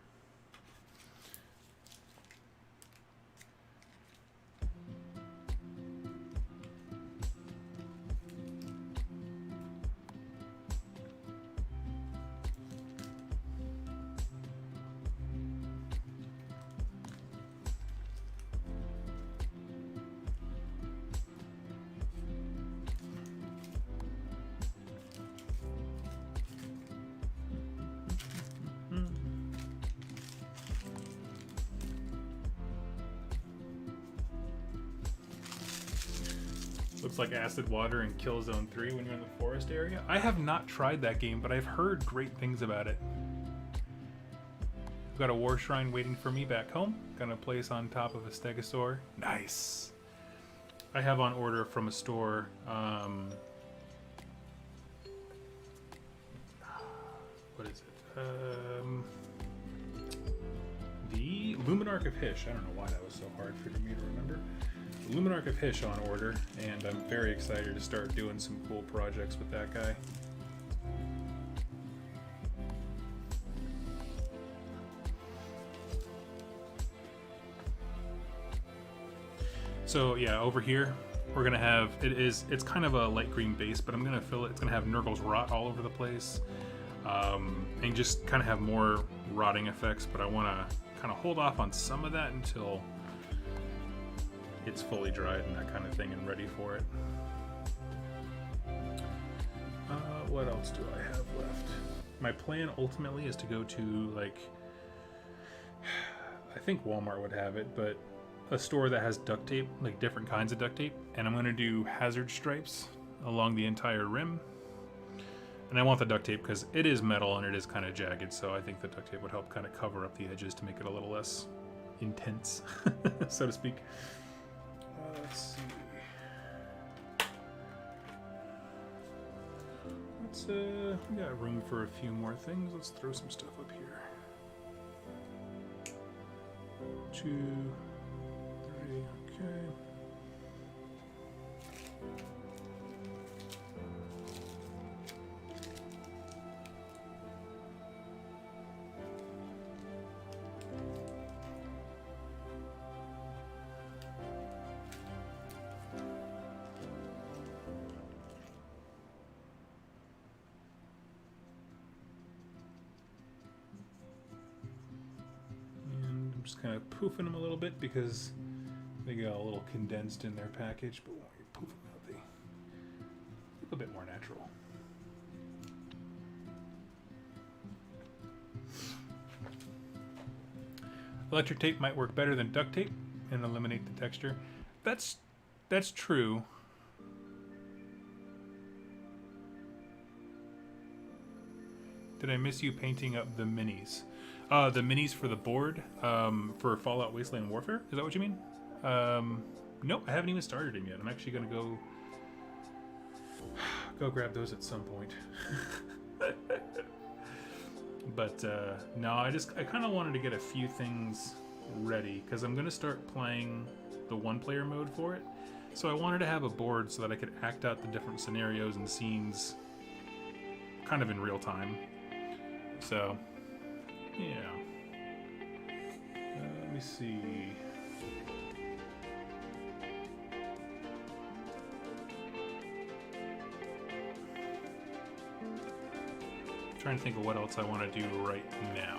Looks like acid water in Killzone 3 when you're in the forest area. I have not tried that game, but I've heard great things about it. I've got a war shrine waiting for me back home. Gonna place on top of a stegosaur. Nice. I have on order from a store. What is it? The Luminarch of Hysh. I don't know why that was so hard for me to remember. Luminarch of Hysh on order, and I'm very excited to start doing some cool projects with that guy. So yeah, over here we're gonna have, it's kind of a light green base, but I'm gonna fill it, it's gonna have Nurgle's Rot all over the place, and just kind of have more rotting effects, but I wanna kind of hold off on some of that until it's fully dried and that kind of thing and ready for it. What else do I have left? My plan ultimately is to go to, like, I think Walmart would have it, but a store that has duct tape, like different kinds of duct tape, and I'm going to do hazard stripes along the entire rim. And I want the duct tape because it is metal and it is kind of jagged, so I think the duct tape would help kind of cover up the edges to make it a little less intense, so to speak. Let's see. We got room for a few more things. Let's throw some stuff up here. 2, 3, okay. Just kind of poofing them a little bit because they got a little condensed in their package, but when you poof them out, they look a bit more natural. Electric tape might work better than duct tape and eliminate the texture. That's true. Did I miss you painting up the minis? The minis for the board, for Fallout Wasteland Warfare? Is that what you mean? Nope, I haven't even started him yet. I'm actually gonna go grab those at some point. But no, I kind of wanted to get a few things ready because I'm gonna start playing the one-player mode for it. So I wanted to have a board so that I could act out the different scenarios and scenes kind of in real time. So yeah. Let me see. I'm trying to think of what else I want to do right now.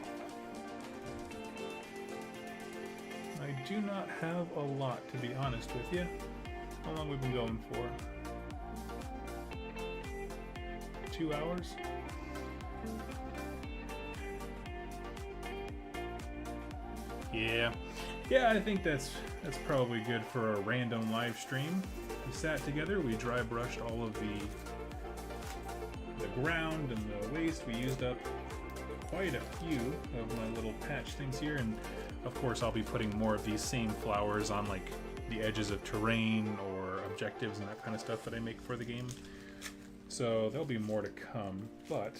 I do not have a lot, to be honest with you. How long have we been going for? 2 hours? Yeah, I think that's probably good for a random live stream. We sat together, we dry brushed all of the ground and the waste. We used up quite a few of my little patch things here, and of course I'll be putting more of these same flowers on like the edges of terrain or objectives and that kind of stuff that I make for the game. So there'll be more to come, but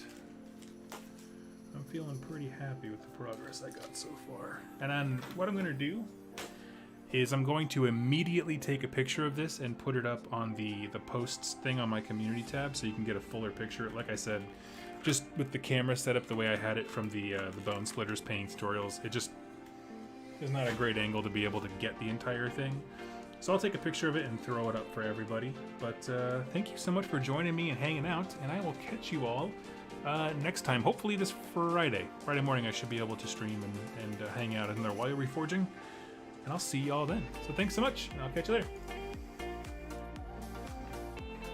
I'm feeling pretty happy with the progress I got so far. And then what I'm going to do is I'm going to immediately take a picture of this and put it up on the posts thing on my community tab so you can get a fuller picture. Like I said, just with the camera set up the way I had it from the Bone Splitters painting tutorials, it just is not a great angle to be able to get the entire thing. So I'll take a picture of it and throw it up for everybody. But thank you so much for joining me and hanging out, and I will catch you all next time. Hopefully this Friday morning I should be able to stream and hang out in there while you're reforging. And I'll see you all then. So thanks so much, and I'll catch you later.